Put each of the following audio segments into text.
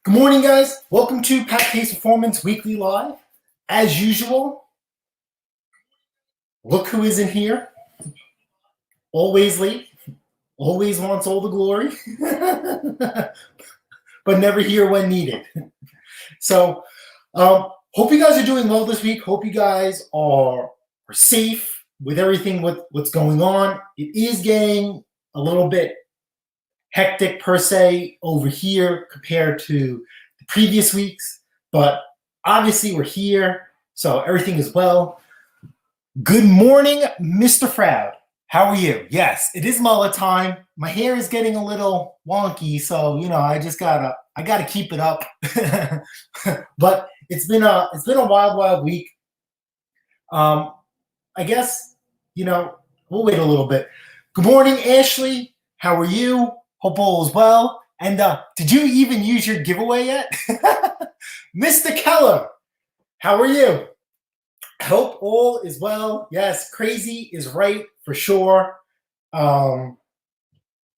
Good morning, guys. Welcome to Pat Case Performance Weekly Live. As usual, look who isn't here. Always late. Always wants all the glory. But never here when needed. So, hope you guys are doing well this week. Hope you guys are safe with everything what's going on. It is getting a little bit hectic per se over here compared to the previous weeks, but obviously we're here, so everything is well. Good morning, Mr. Froud. How are you? Yes, it is mullet time. My hair is getting a little wonky, so I just gotta keep it up. But it's been a wild week. I guess we'll wait a little bit. Good morning, Ashley. How are you? Hope all is well. And did you even use your giveaway yet? Mr. Keller, how are you? Hope all is well. Yes, crazy is right for sure.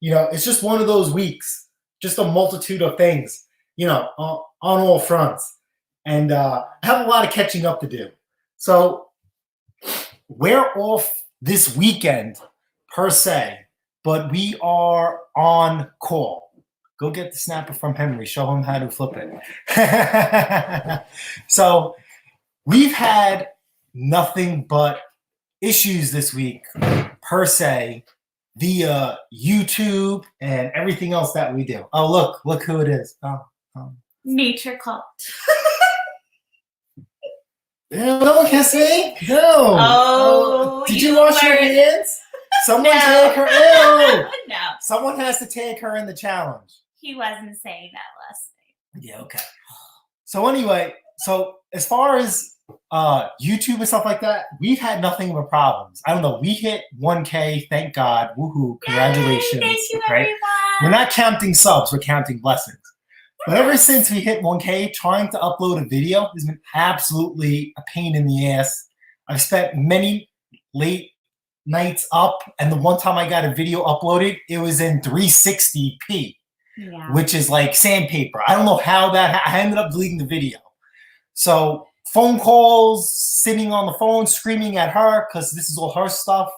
It's just one of those weeks, just a multitude of things, on all fronts. And I have a lot of catching up to do. So we're off this weekend per se, but we are on call. Go get the snapper from Henry. Show him how to flip it. So we've had nothing but issues this week per se via YouTube and everything else that we do. Oh, look who it is. Nature called. No one can say no. Oh, did you wash your hands? Someone tag her. Ew. No. Someone has to tag her in the challenge. He wasn't saying that last night. Yeah, okay. So anyway, as far as YouTube and stuff like that, we've had nothing but problems. I don't know. We hit 1K, thank God. Woohoo. Congratulations. Yay, thank you, right? everyone. We're not counting subs, we're counting blessings. But ever since we hit 1K, trying to upload a video has been absolutely a pain in the ass. I've spent many late nights up, and the one time I got a video uploaded, it was in 360p, which is like sandpaper. I don't know how I ended up deleting the video. So phone calls, sitting on the phone, screaming at her because this is all her stuff.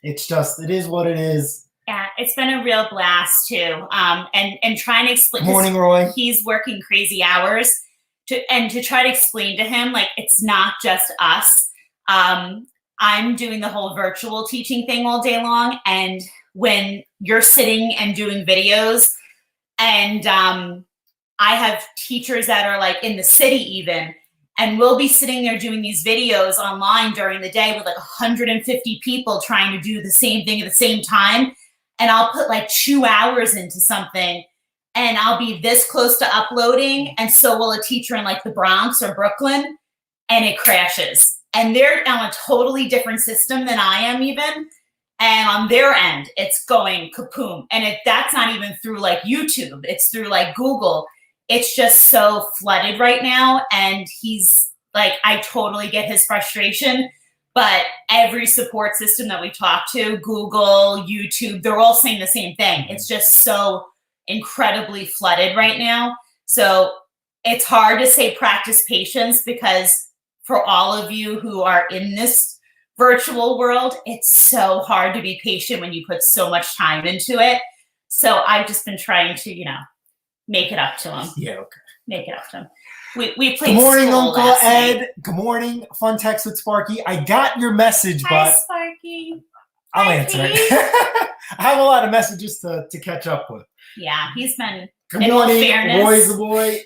It is what it is. Yeah, it's been a real blast too. And trying to explain. Good morning, Roy. He's working crazy hours to try to explain to him, like, it's not just us. I'm doing the whole virtual teaching thing all day long. And when you're sitting and doing videos, and I have teachers that are like in the city even, and we'll be sitting there doing these videos online during the day with like 150 people trying to do the same thing at the same time. And I'll put like 2 hours into something, and I'll be this close to uploading, and so will a teacher in like the Bronx or Brooklyn, and it crashes. And they're on a totally different system than I am even. And on their end, it's going kapoom. And that's not even through like YouTube. It's through like Google. It's just so flooded right now. And he's like, I totally get his frustration. But every support system that we talk to, Google, YouTube, they're all saying the same thing. It's just so incredibly flooded right now. So it's hard to say practice patience, because for all of you who are in this virtual world, it's so hard to be patient when you put so much time into it. So I've just been trying to, make it up to him. Yeah, okay. Make it up to him. We played. Good morning, Uncle Ed. Night. Good morning, Fun Text with Sparky. I got your message, Hi, but Sparky. I'll answer it. I have a lot of messages to catch up with. Yeah, he's been. Good in morning, all fairness, Roy's the boy.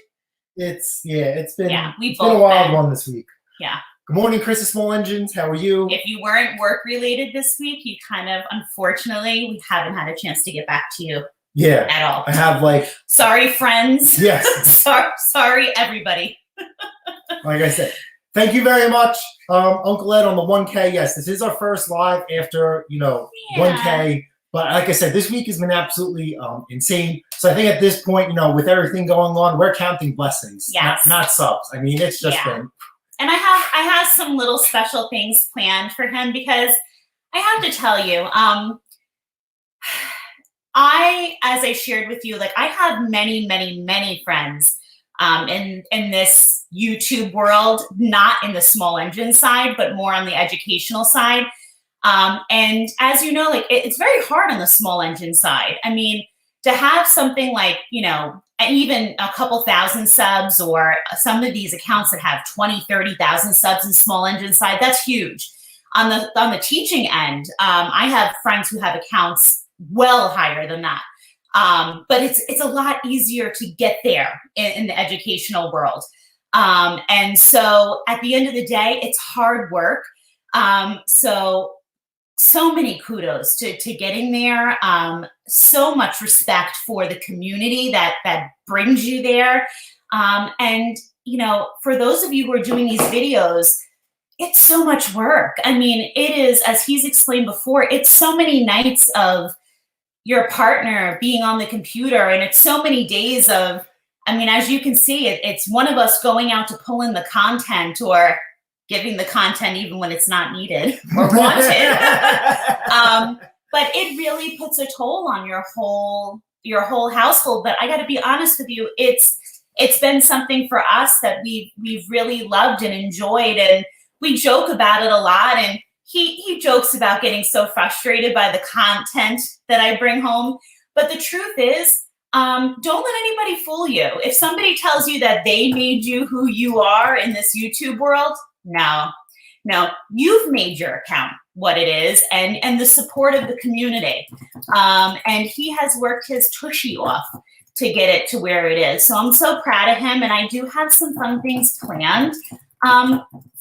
It's been it's been a wild one this week. Yeah. Good morning, Chris of Small Engines. How are you? If you weren't work related this week, you kind of, unfortunately, we haven't had a chance to get back to you. Yeah. At all. I have sorry, friends. Yes. sorry, everybody. Like I said, thank you very much, Uncle Ed, on the 1K. Yes, this is our first live after 1K. But like I said, this week has been absolutely insane. So I think at this point, with everything going on, we're counting blessings, not subs. I mean, it's just been. And I have some little special things planned for him, because I have to tell you, as I shared with you, like, I have many, many, many friends in this YouTube world, not in the small engine side, but more on the educational side. And as you know, like it's very hard on the small engine side. I mean, to have something like, you know, even a couple thousand subs, or some of these accounts that have 20, 30,000 subs in small engine side, that's huge. On the teaching end, I have friends who have accounts well higher than that. But it's a lot easier to get there in the educational world. And so at the end of the day, it's hard work. So many kudos to getting there. So much respect for the community that brings you there. And, you know, for those of you who are doing these videos, it's so much work. I mean, it is, as he's explained before, it's so many nights of your partner being on the computer, and it's so many days of, I mean, as you can see, it's one of us going out to pull in the content, or giving the content even when it's not needed or wanted. But it really puts a toll on your whole household. But I got to be honest with you, it's been something for us that we've really loved and enjoyed, and we joke about it a lot. And he jokes about getting so frustrated by the content that I bring home. But the truth is, don't let anybody fool you. If somebody tells you that they made you who you are in this YouTube world, no, you've made your account what it is, and the support of the community. And he has worked his tushy off to get it to where it is. So I'm so proud of him, and I do have some fun things planned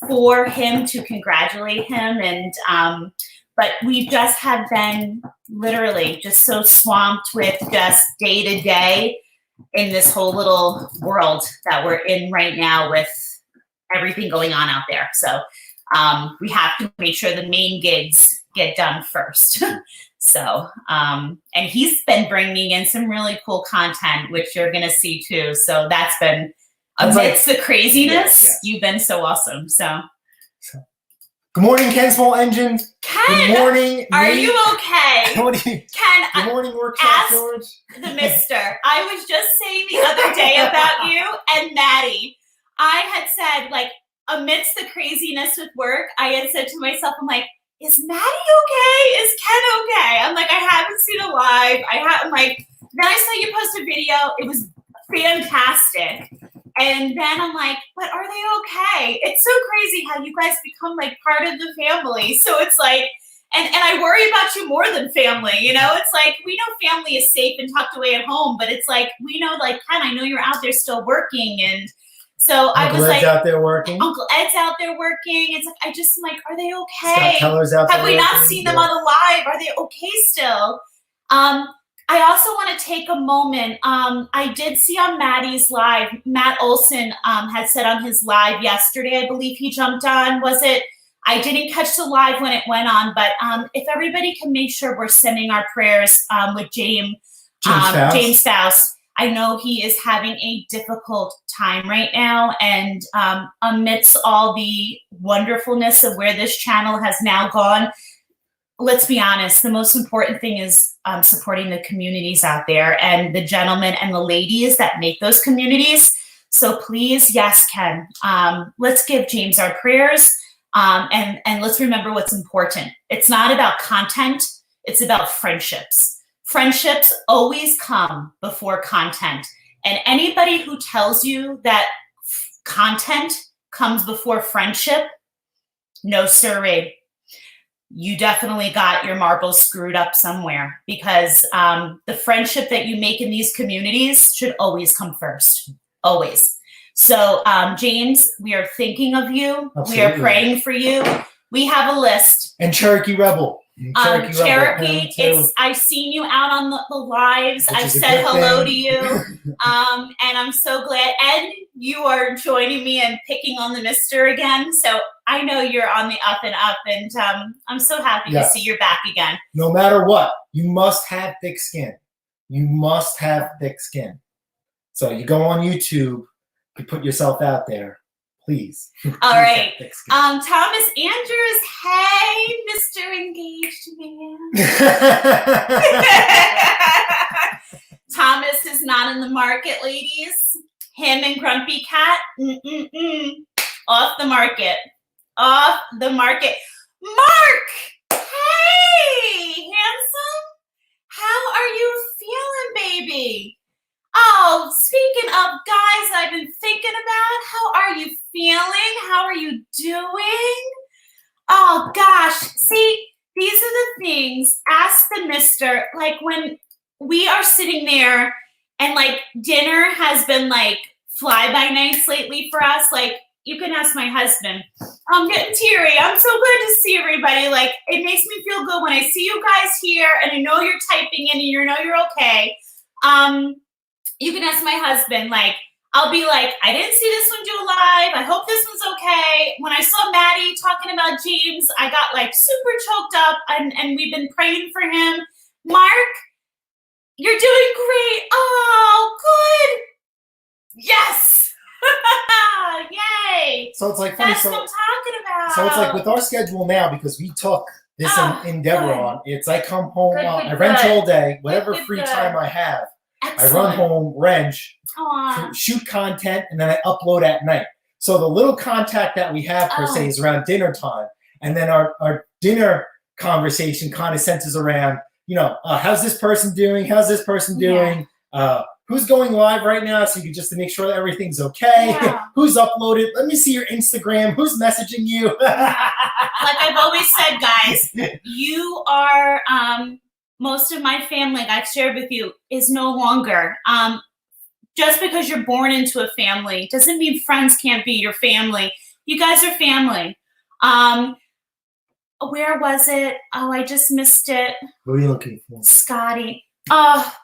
for him to congratulate him. And but we just have been literally just so swamped with just day to day in this whole little world that we're in right now with everything going on out there. So we have to make sure the main gigs get done first. So, and he's been bringing in some really cool content, which you're going to see too. So that's been, amidst the craziness, you've been so awesome. So. Good morning, Ken Small Engine. Ken, good morning. Are Nate. you okay? Ken, good morning, Workshop George. The mister. I was just saying the other day about you and Maddie. I had said, like, amidst the craziness with work, I had said to myself, I'm like, is Maddie okay? Is Ken okay? I'm like, I haven't seen a live. I'm like, then I saw you post a video. It was fantastic. And then I'm like, but are they okay? It's so crazy how you guys become like part of the family. So it's like, and I worry about you more than family, you know? It's like, we know family is safe and tucked away at home, but it's like, we know, like, Ken, I know you're out there still working. And so I was like, out there working. Uncle Ed's out there working. It's like, I just am like, are they okay? Scott Keller's out there Have we not seen them on the live? Are they okay still? I also want to take a moment. I did see on Maddie's live, Matt Olson had said on his live yesterday, I believe he jumped on, was it? I didn't catch the live when it went on, but if everybody can make sure we're sending our prayers with James Faust. I know he is having a difficult time right now, and amidst all the wonderfulness of where this channel has now gone, let's be honest, the most important thing is supporting the communities out there and the gentlemen and the ladies that make those communities. So please, yes, Ken, let's give James our prayers, and let's remember what's important. It's not about content, it's about friendships. Friendships always come before content. And anybody who tells you that content comes before friendship, no siree. You definitely got your marbles screwed up somewhere, because the friendship that you make in these communities should always come first, always. So James, we are thinking of you. Absolutely. We are praying for you. We have a list. And Cherokee Rebel. Cherokee, I've seen you out on the lives. I've said hello to you. And I'm so glad. And you are joining me and picking on the mister again. So I know you're on the up and up, and I'm so happy to see you're back again. No matter what, you must have thick skin. You must have thick skin. So you go on YouTube, you put yourself out there. Please. All right. Thomas Andrews, hey, Mr. Engaged Man. Thomas is not in the market, ladies. him and Grumpy Cat, off the market. Off the market. Mark! Hey, handsome. How are you feeling, baby? Oh, speaking of guys I've been thinking about, how are you feeling? How are you doing? Oh, gosh. See, these are the things, ask the mister, like when we are sitting there and like dinner has been like fly-by-nights lately for us, like you can ask my husband. I'm getting teary. I'm so glad to see everybody. Like, it makes me feel good when I see you guys here and I know you're typing in and you know you're okay. You can ask my husband, like, I'll be like, I didn't see this one do live. I hope this one's okay. When I saw Maddie talking about James, I got like super choked up and we've been praying for him. Mark, you're doing great. Oh, good. Yes. Yay. So it's like funny. That's what I'm talking about. So it's like with our schedule now, because we took this endeavor good. on, it's I come home, Good, I wrench all day, whatever Good, free good. time I have, Excellent. I run home, wrench, Aw. shoot content, and then I upload at night. So the little contact that we have per se is around dinner time. And then our dinner conversation kind of centers around, how's this person doing? How's this person doing? Yeah. Who's going live right now? So you can just to make sure that everything's okay. Yeah. Who's uploaded? Let me see your Instagram. Who's messaging you? Like I've always said, guys, you are most of my family, like I've shared with you, is no longer. Just because you're born into a family doesn't mean friends can't be your family. You guys are family. Where was it? Oh, I just missed it. What are you looking for? Scotty. Oh.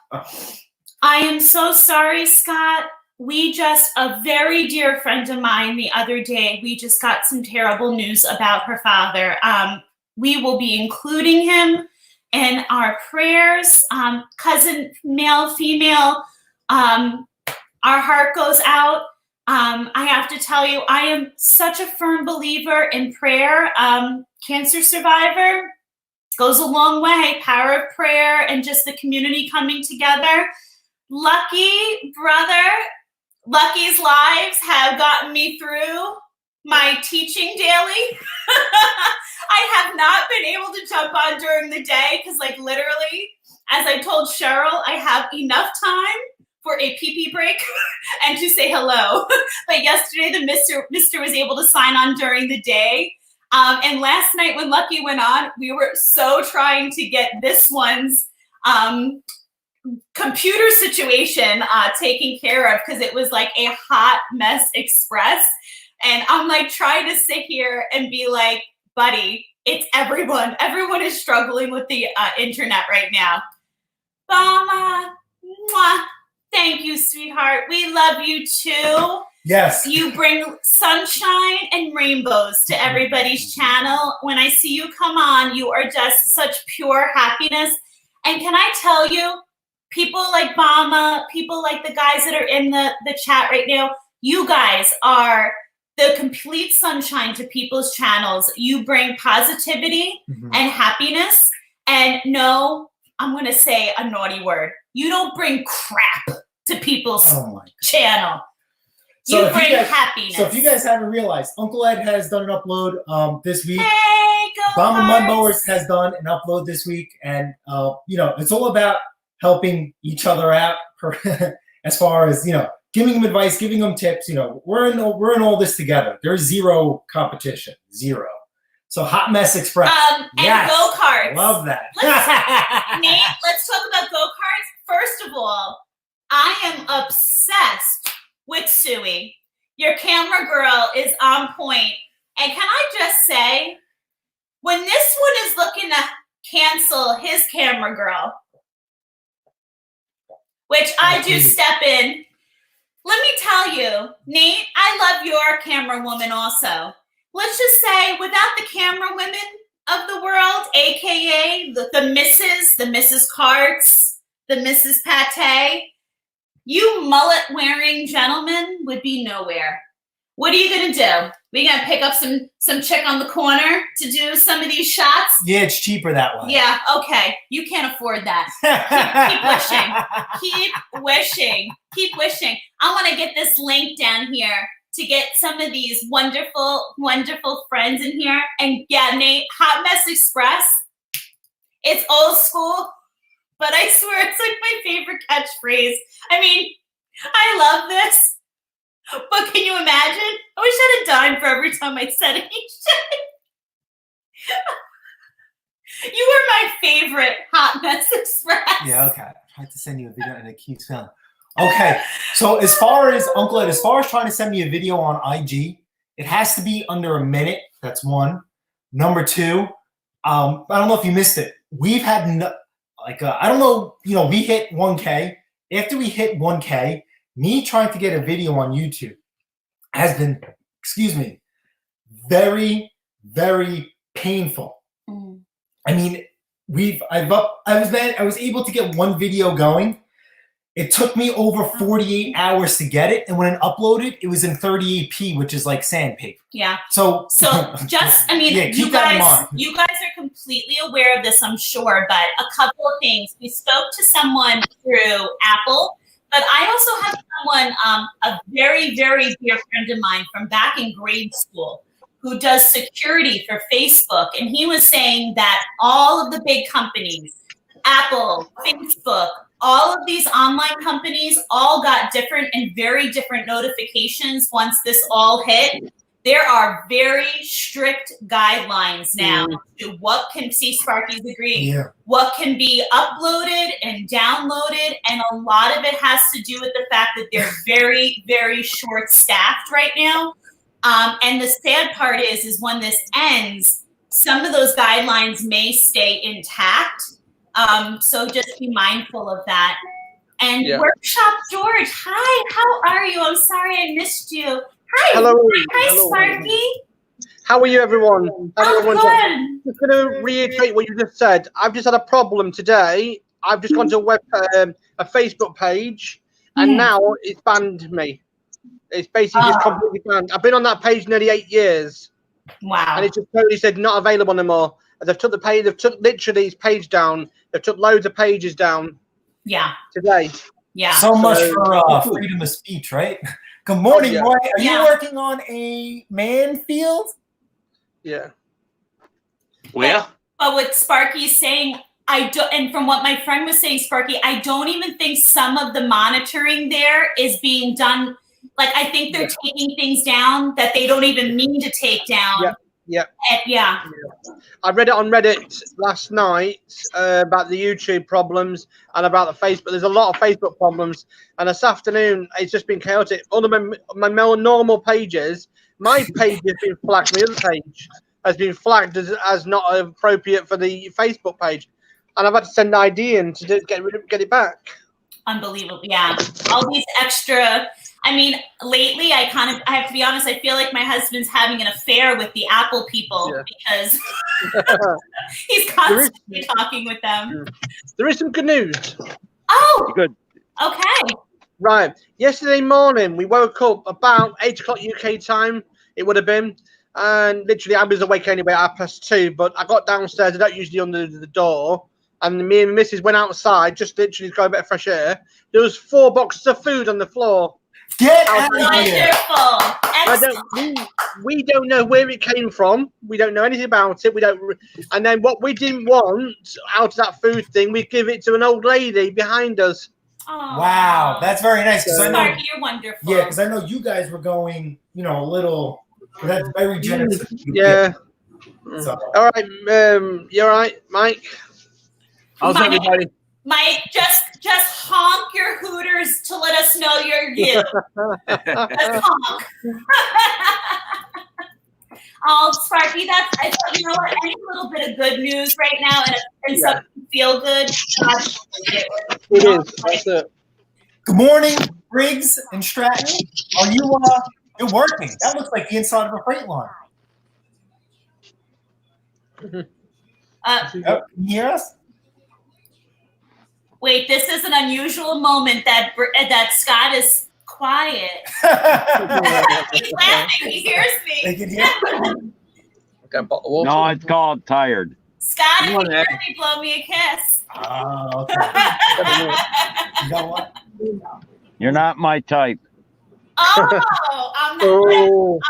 I am so sorry, Scott. A very dear friend of mine the other day, we just got some terrible news about her father. We will be including him in our prayers. Cousin, male, female, our heart goes out. I have to tell you, I am such a firm believer in prayer. Cancer survivor goes a long way. Power of prayer and just the community coming together. Lucky brother, Lucky's lives have gotten me through my teaching daily. I have not been able to jump on during the day because, like, literally, as I told Cheryl, I have enough time for a pee-pee break and to say hello. But yesterday, the mister was able to sign on during the day. And last night when Lucky went on, we were so trying to get this one's computer situation taken care of because it was like a hot mess express. And I'm like trying to sit here and be like, buddy, it's everyone. Everyone is struggling with the internet right now. Mama, mwah. Thank you, sweetheart. We love you too. Yes. You bring sunshine and rainbows to everybody's channel. When I see you come on, you are just such pure happiness. And can I tell you, people like Bama, people like the guys that are in the chat right now, you guys are the complete sunshine to people's channels. You bring positivity and happiness. And no, I'm going to say a naughty word. You don't bring crap to people's channel. So you bring happiness. So if you guys haven't realized, Uncle Ed has done an upload this week. Hey, go Bama Mudmowers has done an upload this week. And, it's all about helping each other out as far as, giving them advice, giving them tips. We're in all this together. There's zero competition. Zero. So Hot Mess Express. And go-karts. Love that. Nate, let's talk about go-karts. First of all, I am obsessed with Suey. Your camera girl is on point. And can I just say, when this one is looking to cancel his camera girl, which I do step in, let me tell you, Nate, I love your camera woman also. Let's just say, without the camera women of the world, aka the Mrs. Carts, the Mrs. Pate, you mullet-wearing gentlemen would be nowhere. What are you going to do? We gonna pick up some chick on the corner to do some of these shots? Yeah, it's cheaper that way. Yeah, okay. You can't afford that. Keep wishing. Keep wishing. I want to get this link down here to get some of these wonderful, wonderful friends in here. And yeah, Nate, Hot Mess Express. It's old school, but I swear it's like my favorite catchphrase. I mean, I love this. But can you imagine? I wish I had a dime for every time I said it each day. You were my favorite Hot Mess Express. Yeah, okay. I tried to send you a video and it keeps failing. Okay, so as far as Uncle Ed, as far as trying to send me a video on IG, it has to be under a minute. That's one. Number two, I don't know if you missed it. We've had I don't know. We hit 1K. After we hit 1K, me trying to get a video on YouTube has been, very, very painful. Mm. I mean, I was able to get one video going. It took me over 48 hours to get it, and when it uploaded, it was in 3080p, which is like sandpaper. Yeah. So just, I mean, yeah, keep that in mind. You guys are completely aware of this, I'm sure, but a couple of things. We spoke to someone through Apple, but I also have someone, a very, very dear friend of mine from back in grade school who does security for Facebook, and he was saying that all of the big companies, Apple, Facebook, all of these online companies all got different and very different notifications once this all hit. There are very strict guidelines now to what can see Sparky's agreeing, what can be uploaded and downloaded, and a lot of it has to do with the fact that they're very, very short-staffed right now. And the sad part is when this ends, some of those guidelines may stay intact. So just be mindful of that. And Workshop George, hi, how are you? I'm sorry I missed you. Hi. Hello. Hi, Hello. Sparky. How are you, everyone? I'm good. I'm just going to reiterate what you just said. I've just had a problem today. I've just gone to a Facebook page, and now it's banned me. It's basically just completely banned. I've been on that page nearly 8 years. Wow. And it just totally said not available anymore. And they've took the page. They've took literally his page down. They've took loads of pages down. Yeah. Today. Yeah. So much for freedom of speech, right? Good morning, Roy. Are you working on a man field? Yeah. Where? But what Sparky's saying, and from what my friend was saying, Sparky, I don't even think some of the monitoring there is being done. Like, I think they're taking things down that they don't even mean to take down. Yeah. Yeah. I read it on Reddit last night about the YouTube problems and about the Facebook. There's a lot of Facebook problems. And this afternoon, it's just been chaotic. All of my more normal pages, my page has been flagged. My other page has been flagged as not appropriate for the Facebook page. And I've had to send an ID in to get it back. Unbelievable. Yeah. All these extra. I mean, lately, I have to be honest, I feel like my husband's having an affair with the Apple people because he's constantly talking with them. There is some good news. Oh, Good. Okay. Right. Yesterday morning, we woke up about 8 o'clock UK time, it would have been. And literally, I was awake anyway at 2:30, but I got downstairs. I don't usually under the door. And me and Mrs. went outside, just literally to go a bit of fresh air. There was 4 boxes of food on the floor. Get out of here. Wonderful. We don't know where it came from. We don't know anything about it. We don't. And then what we didn't want out of that food thing, we give it to an old lady behind us. Oh. Wow, that's very nice. Sparky, you're wonderful. Yeah, because I know you guys were going, a little. That's very generous. Yeah. So. All right. You all right, Mike? How's everybody? Mike, just honk your hooters to let us know you're you. Just honk. Oh, Sparky, you know what? Any little bit of good news right now and something feel good. It is. That's it. Good morning, Briggs and Stratton. Are you you're working? That looks like the inside of a freight line. Can you hear us? Wait, this is an unusual moment that Scott is quiet. He's laughing. He hears They me. can hear. Okay, bottle of water. No, it's called tired. Scott, if Come you on, hear Ed. me, blow me a kiss. Oh, okay. You know what? You're not my type. Oh, I'm not. Oh,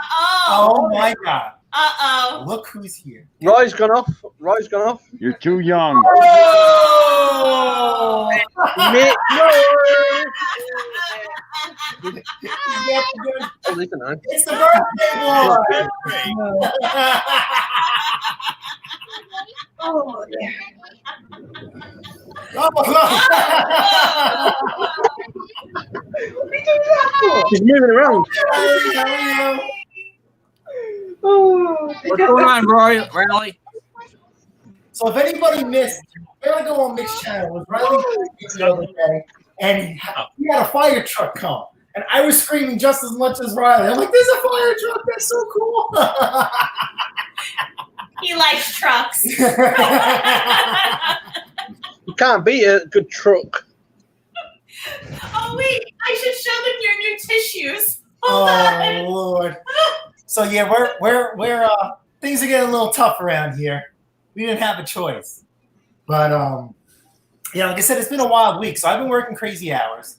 Oh my God! Uh-oh. Look who's here. Roy's gone off. Roy's gone off. You're too young. Oh! Nick, no. Yep, Oh, listen, man. it's the birthday boy. Oh, yeah. He's moving around. What's going on, Roy? Riley? So if anybody missed, there I go on Mick's channel with Riley the other day, and he had a fire truck come. And I was screaming just as much as Riley. I'm like, there's a fire truck, that's so cool. He likes trucks. You can't beat a good truck. Oh, wait. I should show them your new tissues. Hold on. Oh Lord. So yeah, we're things are getting a little tough around here. We didn't have a choice. But yeah, like I said, it's been a wild week. So I've been working crazy hours.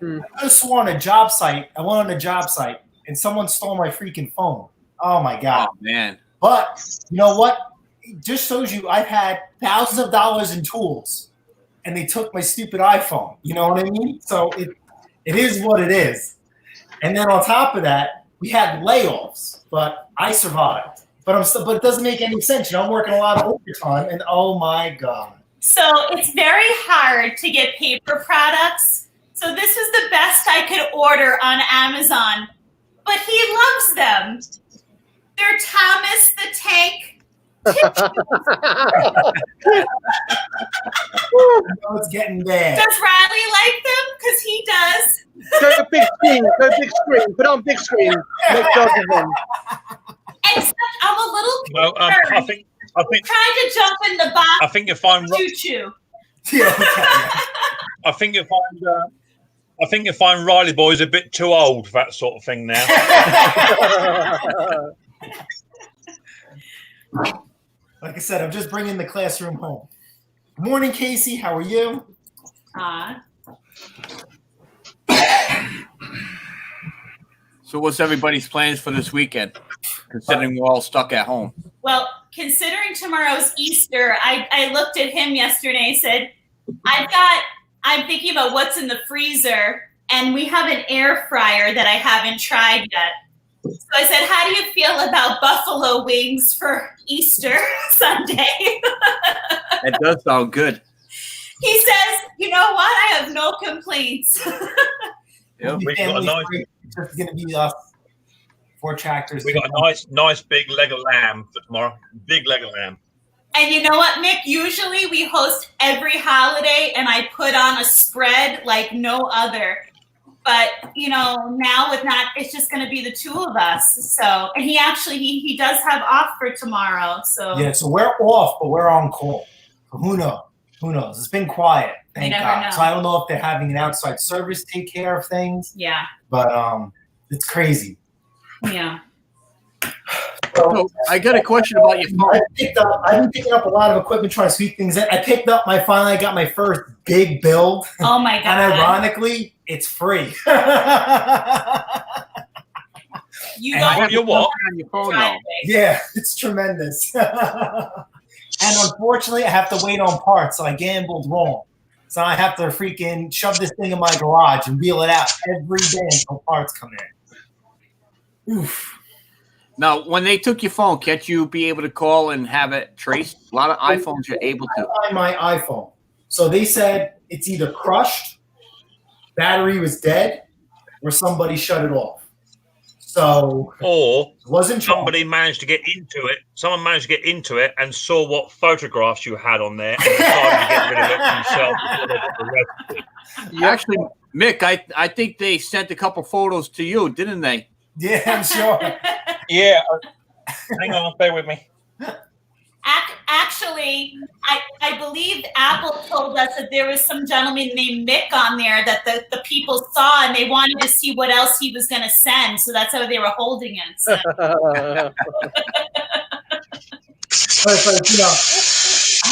I just swore on a job site. I went on a job site and someone stole my freaking phone. Oh my God. Oh, man. But you know what? It just shows you I've had thousands of dollars in tools and they took my stupid iPhone. You know what I mean? So it is what it is. And then on top of that, we had layoffs, but I survived. But but it doesn't make any sense. You know, I'm working a lot of overtime and oh my God. So it's very hard to get paper products. So this is the best I could order on Amazon. But he loves them. They're Thomas the Tank. Oh, it's getting bad. Does Riley like them? Because he does. Go big screen. Go big screen. Put on big screen. Make jobs of them. Except I'm a little Well, concerned. I think Trying to jump in the box. I think you find Choo-choo. Yeah, okay, yeah. I think you find Riley boys a bit too old for that sort of thing now. Like I said, I'm just bringing the classroom home. Good morning, Casey. How are you? So what's everybody's plans for this weekend, considering we're all stuck at home? Well, considering tomorrow's Easter, I looked at him yesterday and said, I'm thinking about what's in the freezer, and we have an air fryer that I haven't tried yet. So I said, how do you feel about buffalo wings for Easter Sunday? That does sound good. He says, you know what? I have no complaints. Yep. We got a nice, It's just going to be us. 4 tractors. we got a nice big leg of lamb for tomorrow. Big leg of lamb. And you know what, Mick? Usually we host every holiday and I put on a spread like no other. But, you know, now with not, it's just going to be the two of us. So, and he actually, he does have off for tomorrow. So, Yeah, so we're off, but we're on call. So who knows? Who knows? It's been quiet. Thank never God. know. So I don't know if they're having an outside service take care of things, yeah. but it's crazy. Yeah. So I got a question about your phone. I've been picking up a lot of equipment trying to sweep things in. I finally got my first big build. Oh my And God. ironically, it's free. You And don't What, you what? On your phone, try though. it. Yeah, it's tremendous. And unfortunately, I have to wait on parts, so I gambled wrong. So I have to freaking shove this thing in my garage and wheel it out every day until parts come in. Oof. Now, when they took your phone, can't you be able to call and have it traced? A lot of iPhones you're able to. On my iPhone. So they said it's either crushed, battery was dead, or somebody shut it off. So Or it wasn't somebody managed to get into it. Someone managed to get into it and saw what photographs you had on there and decided to get rid of it themselves. before they got arrested. Actually, Mick, I think they sent a couple photos to you, didn't they? Yeah, I'm sure. Yeah. Hang on, bear with me. actually, I believe Apple told us that there was some gentleman named Mick on there that the people saw, and they wanted to see what else he was going to send. So that's how they were holding it. So. But you know,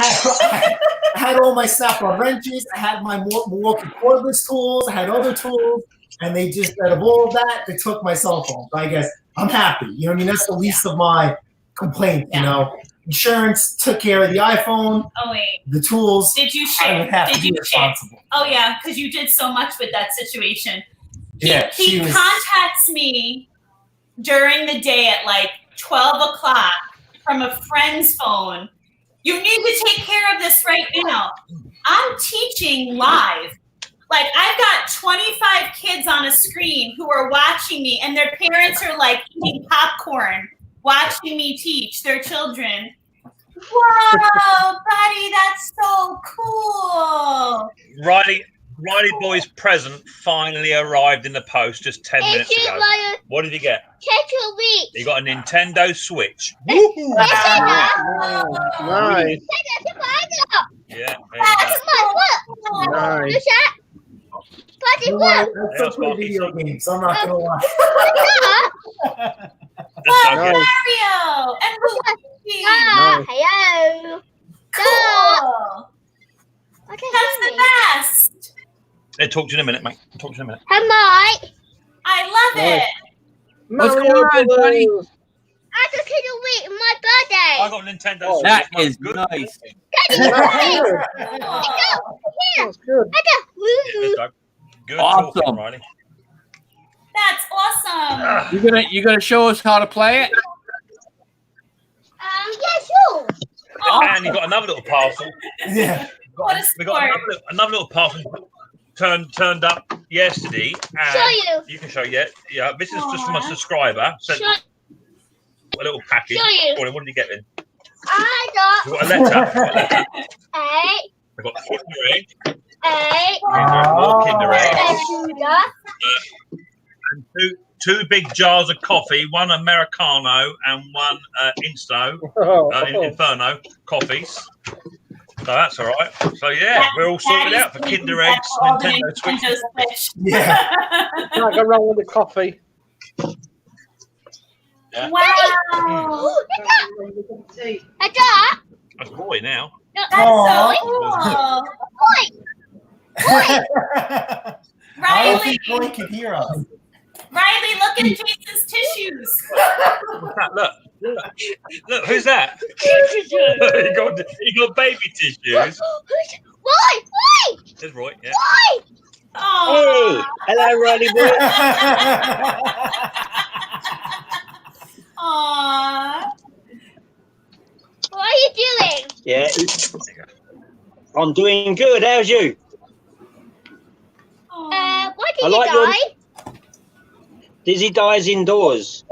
I had all my snap on wrenches. I had my Milwaukee cordless tools. I had other tools, and they just out of all of that, they took my cell phone. So I guess I'm happy. You know what I mean? That's the least of my complaints. You know, insurance took care of the iPhone. Oh wait, the tools. Did you I share? would have Did to be you share? responsible. Oh yeah, because you did so much with that situation. She He was- contacts me during the day at like 12 o'clock from a friend's phone. You need to take care of this right now. I'm teaching live. Like, I've got 25 kids on a screen who are watching me, and their parents are like eating popcorn, watching me teach their children. Whoa, buddy, that's so cool. Riley Boy's present finally arrived in the post just 10 minutes ago. What did you get? You got a Nintendo Switch. Woo-hoo. Nice. Yeah. Nice. You know what? I still play video games, so I'm not gonna lie. That's so good. Mario and Luigi. Hello. Cool. Okay, That's the best. Hey, talk to you in a minute, mate. Talk to you in a minute. Hi, Mike. I love it. What's going on, buddy? I just hit a week on my I birthday. got a Nintendo Oh, Switch. That Mate. is Good. nice. Daddy, That's Cool. That's good. I got Yeah, woo. Doug. Good Awesome. talking, Riley. That's awesome. You gonna show us how to play it? Yeah, sure. Oh, And you got another little parcel. Yeah. what a We got sport. another little parcel turned up yesterday. And Show you. You can show you. Yeah, this is just from a Aw. subscriber. Sent Show, a little package. show you. What did you get then? I got You got a letter. a, I got Kinder Egg. Oh. Kinder Egg. sugar. And two big jars of coffee, one Americano and one Inferno coffees. So that's all right. So yeah, we're all sorted out for Kinder Eggs, Nintendo Switch. Switch. Yeah. Can't go wrong with the coffee. Wow. Ooh, I got. That's a boy now. No, That's Aw. so cool. I don't Riley, think Joy can hear us. Riley, look at Jason's tissues. What's that? Look, who's that? he got baby tissues. Why? There's Roy. Yeah. Oh. Hello, Riley boy. Aww. What are you doing? Yeah, I'm doing good. How's you? Aw. Why did I you like your- die? Dizzy dies indoors.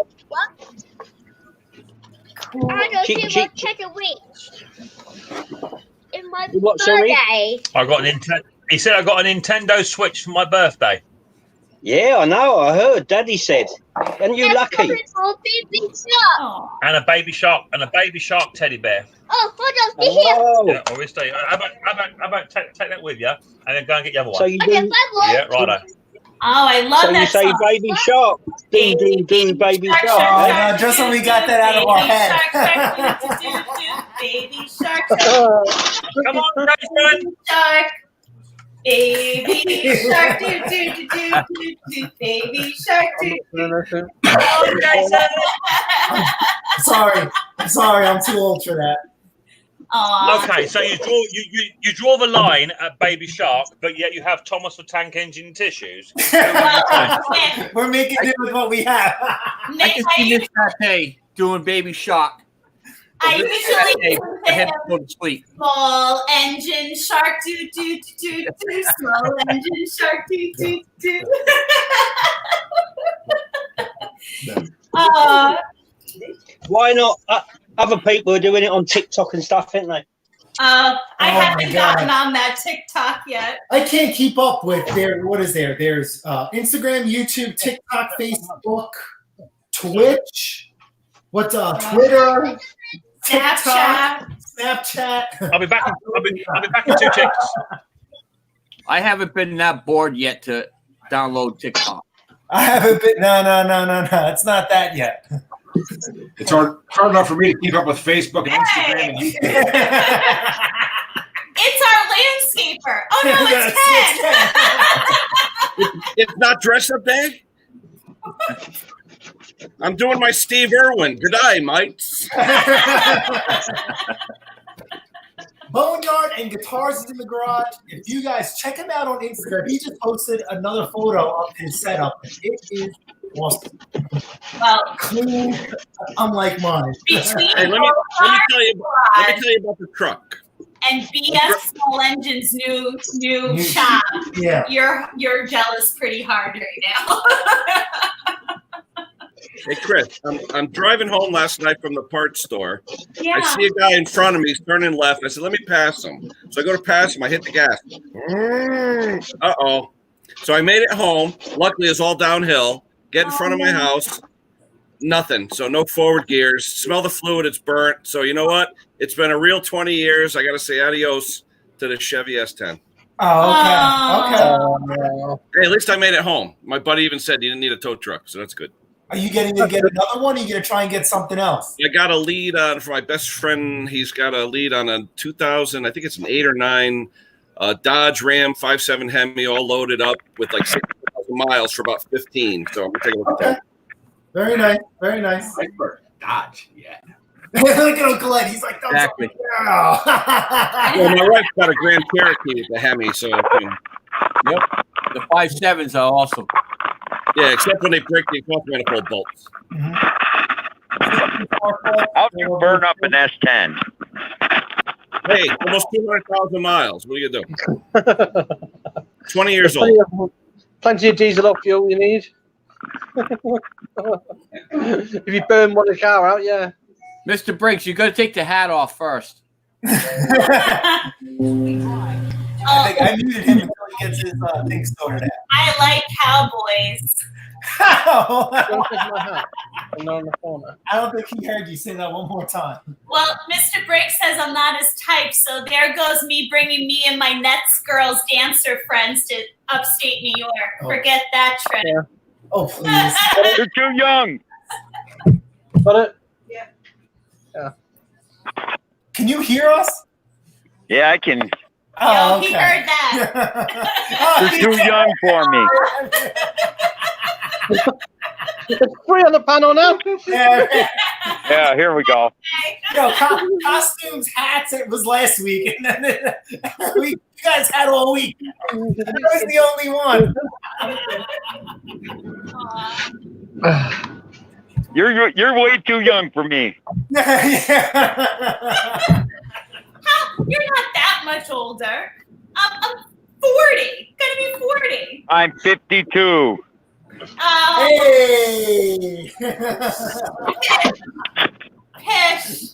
I don't Cheek- see what cheek- take a week. In my What, sorry? birthday. I got a Nintendo. He said I got a Nintendo Switch for my birthday. Yeah, I know. I heard. Daddy said. And you That's lucky. probably for Baby Shark. Aw. And a baby shark teddy bear. Oh, hold on, see here. Oh, Yeah, obviously. How about take that with you and then go and get the other one? so you Okay, do. bye, Yeah, righto. Oh, I love So you that say song. baby shark. Do do do baby Shark, shark. shark, eh? shark, just when we do, got do, that out of our baby head. shark, shark, do, do, do, baby shark, shark, Come on, Jason. shark. Baby shark, do, do, do, do, do, do, baby shark, do. Come on, Jason. I'm sorry, I'm too old for that. Aw. Okay, so you draw the line at baby shark, but yet you have Thomas the Tank Engine tissues. Well, Nick, We're making do with what we have. I Nick, can see Miss Pate doing baby shark. I usually do I had the to go to sleep. small engine shark, do, do, do, do, small engine shark, do, do, do. Why not? Other people are doing it on TikTok and stuff, aren't they? I Oh haven't my gotten God. on that TikTok yet. I can't keep up with what is there? There's Instagram, YouTube, TikTok, Facebook, Twitch, Twitter, Snapchat. Snapchat. I'll be back. I'll be back in 2 ticks. I haven't been that bored yet to download TikTok. I haven't been. No. It's not that yet. It's hard enough for me to keep up with Facebook and Instagram and YouTube. It's our landscaper. Oh no, it's Ken. It's not dress-up day? I'm doing my Steve Irwin. Good day, mates. Boneyard and Guitars is in the Garage. If you guys check him out on Instagram, he just posted another photo of his setup. It is awesome. Well, Clean, unlike mine. between Hey, let me tell you about the truck. and BS Small Engine's new shop, Yeah. you're jealous pretty hard right now. Hey, Chris, I'm driving home last night from the parts store. Yeah. I see a guy in front of me. He's turning left. I said, let me pass him. So I go to pass him. I hit the gas. Uh-oh. So I made it home. Luckily, it's all downhill. Get in front of my house. Nothing. So no forward gears. Smell the fluid. It's burnt. So you know what? It's been a real 20 years. I got to say adios to the Chevy S10. Oh, okay. Hey, at least I made it home. My buddy even said you didn't need a tow truck. So that's good. Are you getting to get another one? Or are you going to try and get something else? I got a lead on for my best friend. He's got a lead on a 2000. I think it's an 8 or 9 Dodge Ram 5.7 Hemi, all loaded up with like 6,000 miles for about 15. So I'm gonna take a look at that. Very nice. Very nice. Dodge, yeah. Look at Uncle Ed. He's like, Exactly. Well, my wife's got a Grand Cherokee with the Hemi, so Yep. The 5.7s are awesome. yeah. Except when they break the exhaust manifold bolts. How'd you burn up an S10? Hey, almost 200,000 miles. What are you gonna do? 20 years old. Plenty of diesel off fuel you need. If you burn one of the car out, yeah. Mr. Briggs, you got to take the hat off first. I think I muted him until he gets his thing sorted out. I like cowboys. Don't touch my hat. I'm not on the corner. I don't think he heard you say that one more time. Well, Mr. Briggs says I'm not his type, so there goes me bringing me and my Nets girls dancer friends to upstate New York. Oh. Forget that trip. Yeah. Oh, please. You're too young. Got it? Can you hear us? Yeah, I can. Oh, He heard that. You're too young for me. It's free on the panel now. Yeah, here we go. Yo, costumes, hats, it was last week. And then you guys had all week. I was the only one. Aw. You're way too young for me. How? You're not that much older. I'm 40. Gonna be 40. I'm 52. Oh, Hey! pish.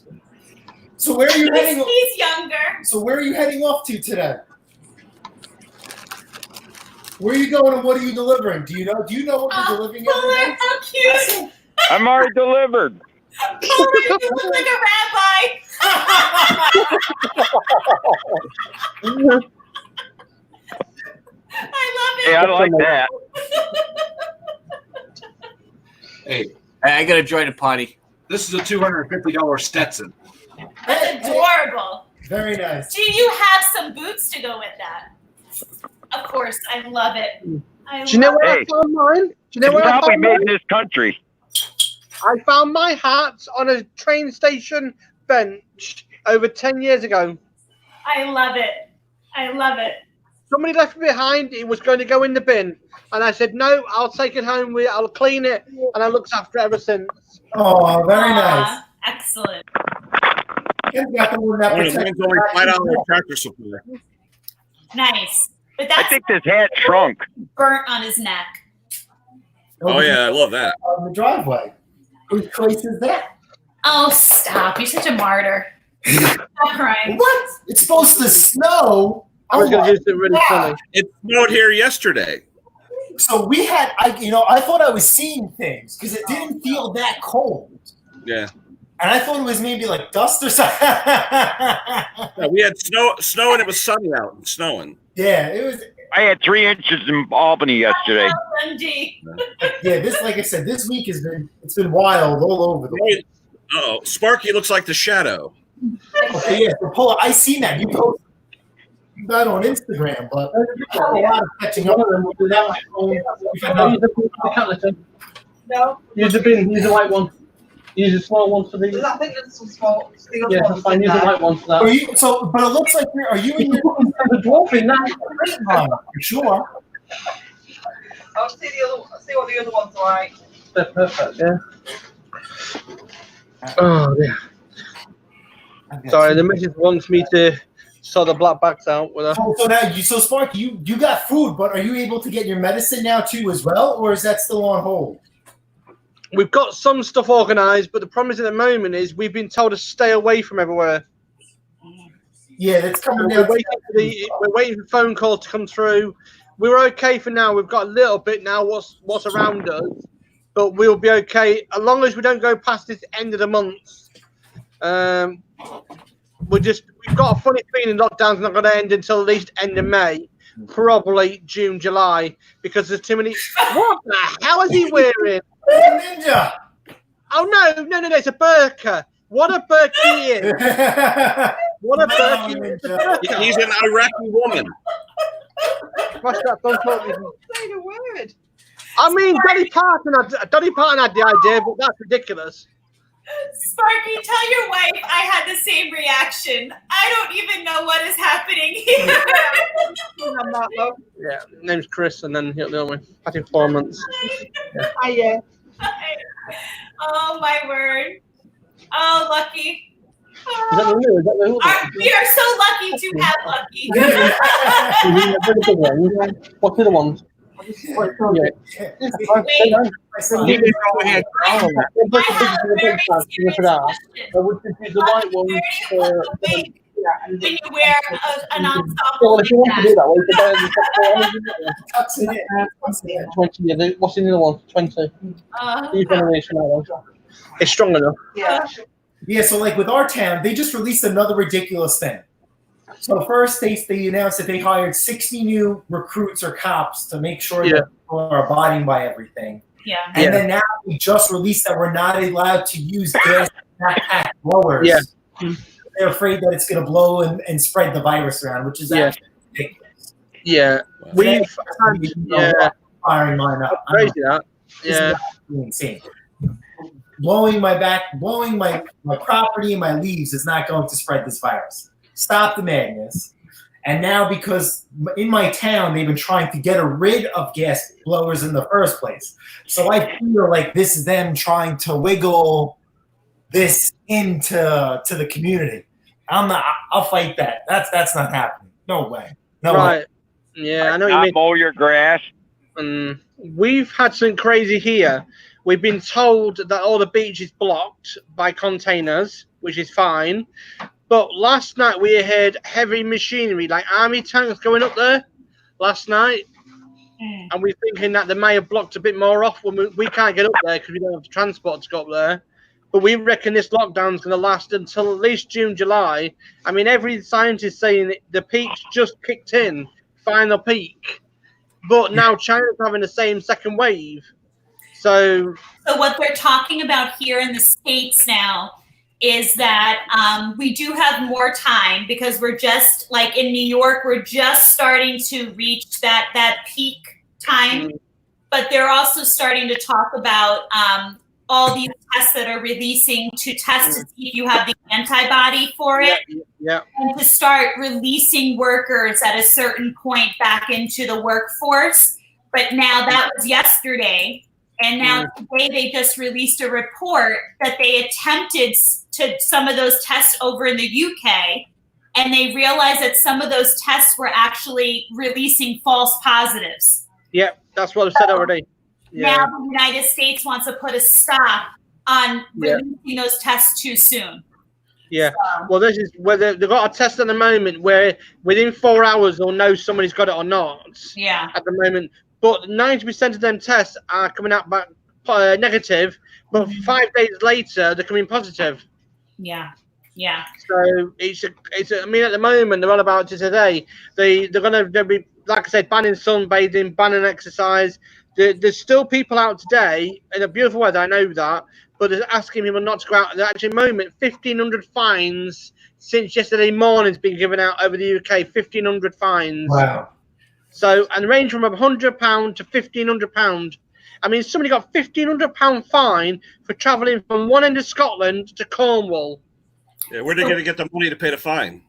So where are you heading? He's younger. So where are you heading off to today? Where are you going and what are you delivering? Do you know what you're delivering every Fuller, day? how cute. I'm already delivered. Fuller, you look like a rabbi. I love it. Hey, I like that. Hey, I got to join the party. this is a $250 Stetson. That's adorable. Very nice. Do you have some boots to go with that? Of course, I love it. Do you know where I Hey. found mine? Do you know You where I probably found made mine? this country. I found my hat on a train station bench over 10 years ago. I love it. I love it. Somebody left it behind. It was going to go in the bin. And I said, no, I'll take it home. I'll clean it. And I looked after it ever since. Oh, very nice. Aw, excellent. Ken's got the one that Mine's protects only the back. $5 tractor supply. Nice. But I that's think this hat shrunk. burnt on his neck. Oh yeah, I love that. On the driveway. Whose place is that? Oh, stop. You're such a martyr. Stop crying. What? It's supposed to snow. I was Oh going my to use it really God. funny. It snowed here yesterday. So we had, I thought I was seeing things because it didn't feel that cold. Yeah. And I thought it was maybe like dust or something. Yeah, we had snow, and it was sunny out and snowing. Yeah, it was. I had 3 inches in Albany yesterday. OMG. Yeah, this, like I said, this week it's been wild all over the place. Oh, Sparky looks like the Shadow. Okay, yeah, so Paula, I seen that. You posted that on Instagram, but there's a lot of catching up. And we'll do that on No. Use the bin. Use the white one. Use the small one for the. I think there's some small. Yeah, that's fine. Use the white one for that. But it looks like are you in your the dwarf in that? For sure. I'll see see what the other one's like. They're perfect. Yeah. Oh, yeah. Sorry, the missus wants me to sort the black bags out with her. So Sparky, you got food, but are you able to get your medicine now too as well, or is that still on hold? We've got some stuff organised, but the problem is at the moment is we've been told to stay away from everywhere. Yeah, that's coming We're down. waiting for the phone call to come through. We're okay for now. We've got a little bit now what's around us, but we'll be okay as long as we don't go past this end of the month. We've got a funny feeling lockdown's not going to end until at least end of May, probably June, July, because there's too many. What the hell is he wearing? Ninja. Oh no, it's a burqa. What a burqa is. What a burqa is. He's an Iraqi woman. What's that? Don't talk to me. Say the word. I mean, Dolly Parton had the idea, but that's ridiculous. Sparky, tell your wife I had the same reaction. I don't even know what is happening here. Yeah, name's Chris, and then the other one. I think 4 months. Yeah. Oh my word. Oh, Lucky. Is that the new? Is that the new? We are so lucky to have Lucky. What's the other ones? Wait, Yeah. I have a very serious question. Would you use the white ones for? When you wear an ensemble Well, if you want to do like that, well, you could 20. Yeah, what's in the other one? 20. You can erase that one. It's strong enough. Yeah. Yeah, so like with our town, they just released another ridiculous thing. So first, they announced that they hired 60 new recruits or cops to make sure that people are abiding by everything. Yeah. And then now we just released that we're not allowed to use gas backpack blowers. Yeah. They're afraid that it's going to blow and spread the virus around, which is actually ridiculous. Yeah. We've firing mine up. crazy that. Yeah. Insane. Blowing my property and my leaves is not going to spread this virus. Stop the madness. And now, because in my town, they've been trying to get rid of gas blowers in the first place. So I feel like this is them trying to wiggle this into the community. I'll fight that. That's not happening. No way. No Right. way. Yeah, I know what you Not mean. mow your grass. We've had something crazy here. We've been told that all the beach is blocked by containers, which is fine. But last night we heard heavy machinery, like army tanks going up there last night. And we're thinking that they may have blocked a bit more off when we can't get up there because we don't have the transport to go up there. But we reckon this lockdown's going to last until at least June, July. I mean, every scientist saying the peak's just kicked in, final peak. But now China's having the same second wave. So what they're talking about here in the States now is that we do have more time because we're just like in New York, we're just starting to reach that peak time. But they're also starting to talk about all these tests that are releasing to test to see if you have the antibody for it. Yeah. And to start releasing workers at a certain point back into the workforce. But now that was yesterday. And now today they just released a report that they attempted to some of those tests over in the UK. And they realized that some of those tests were actually releasing false positives. Yeah, that's what I've said already. Yeah. Now the United States wants to put a stop on releasing those tests too soon. Yeah. Well, this is where they've got a test at the moment where within 4 hours they'll know somebody's got it or not. Yeah. At the moment. But 90% of them tests are coming out back negative, but 5 days later they're coming positive. Yeah. Yeah. So I mean, at the moment they're on about it today. They'll be, like I said, banning sunbathing, banning exercise. There's still people out today in a beautiful weather. I know that, but they're asking people not to go out. At the moment, 1,500 fines since yesterday morning's been given out over the UK. 1,500 fines. Wow. So, and range from £100 to £1,500. I mean, somebody got £1,500 fine for travelling from one end of Scotland to Cornwall. Yeah, where are they going to get the money to pay the fine?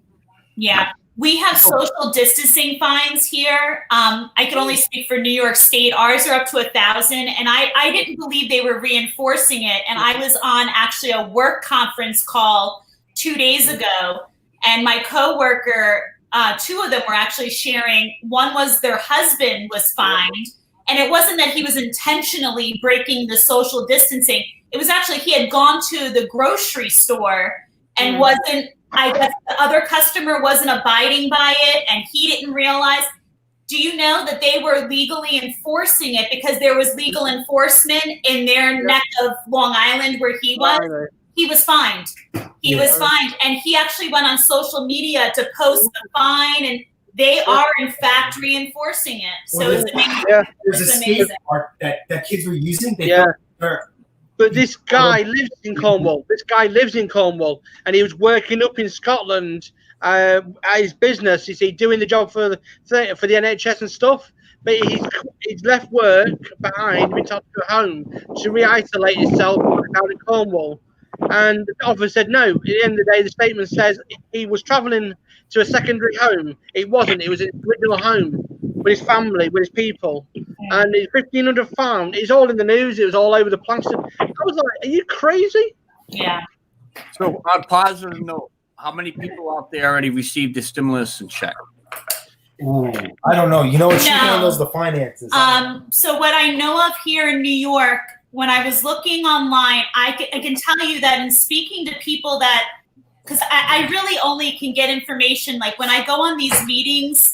Yeah. We have social distancing fines here. I can only speak for New York State. Ours are up to 1,000, and I didn't believe they were reinforcing it. And I was on actually a work conference call 2 days ago, and my coworker, two of them were actually sharing. One was their husband was fined, and it wasn't that he was intentionally breaking the social distancing. It was actually he had gone to the grocery store and I guess the other customer wasn't abiding by it, and he didn't realize. Do you know that they were legally enforcing it because there was legal enforcement in their neck of Long Island where he was? He was fined. He was fined, and he actually went on social media to post the fine, and they are in fact reinforcing it. So it's amazing. There's a skate park that kids were using. But this guy lives in Cornwall. And he was working up in Scotland at his business. You see, doing the job for the NHS and stuff. But he's left work behind, been told to go home to re-isolate himself down in Cornwall. And the officer said no. At the end of the day, the statement says he was travelling to a secondary home. It wasn't. It was his original home with his family, with his people. And it's 1,500 found. It's all in the news. It was all over the place. I was like, are you crazy? Yeah. So on a positive note, how many people out there already received the stimulus and check? Ooh, I don't know. You know, she handles the finances. So what I know of here in New York, when I was looking online, I can tell you that in speaking to people that, because I really only can get information, like when I go on these meetings,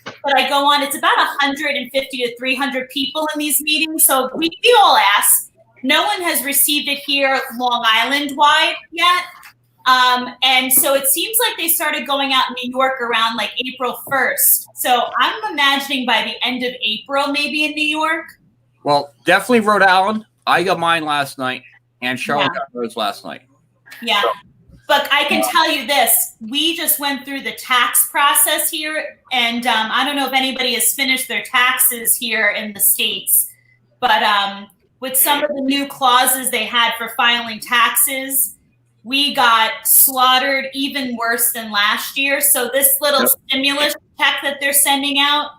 it's about 150 to 300 people in these meetings. So we all ask. No one has received it here Long Island wide yet. And so it seems like they started going out in New York around like April 1st. So I'm imagining by the end of April, maybe in New York. Well, definitely Rhode Island. I got mine last night, and Charlotte got hers last night. Yeah. But I can tell you this, we just went through the tax process here, and I don't know if anybody has finished their taxes here in the States, but with some of the new clauses they had for filing taxes, we got slaughtered even worse than last year. So this little stimulus check that they're sending out,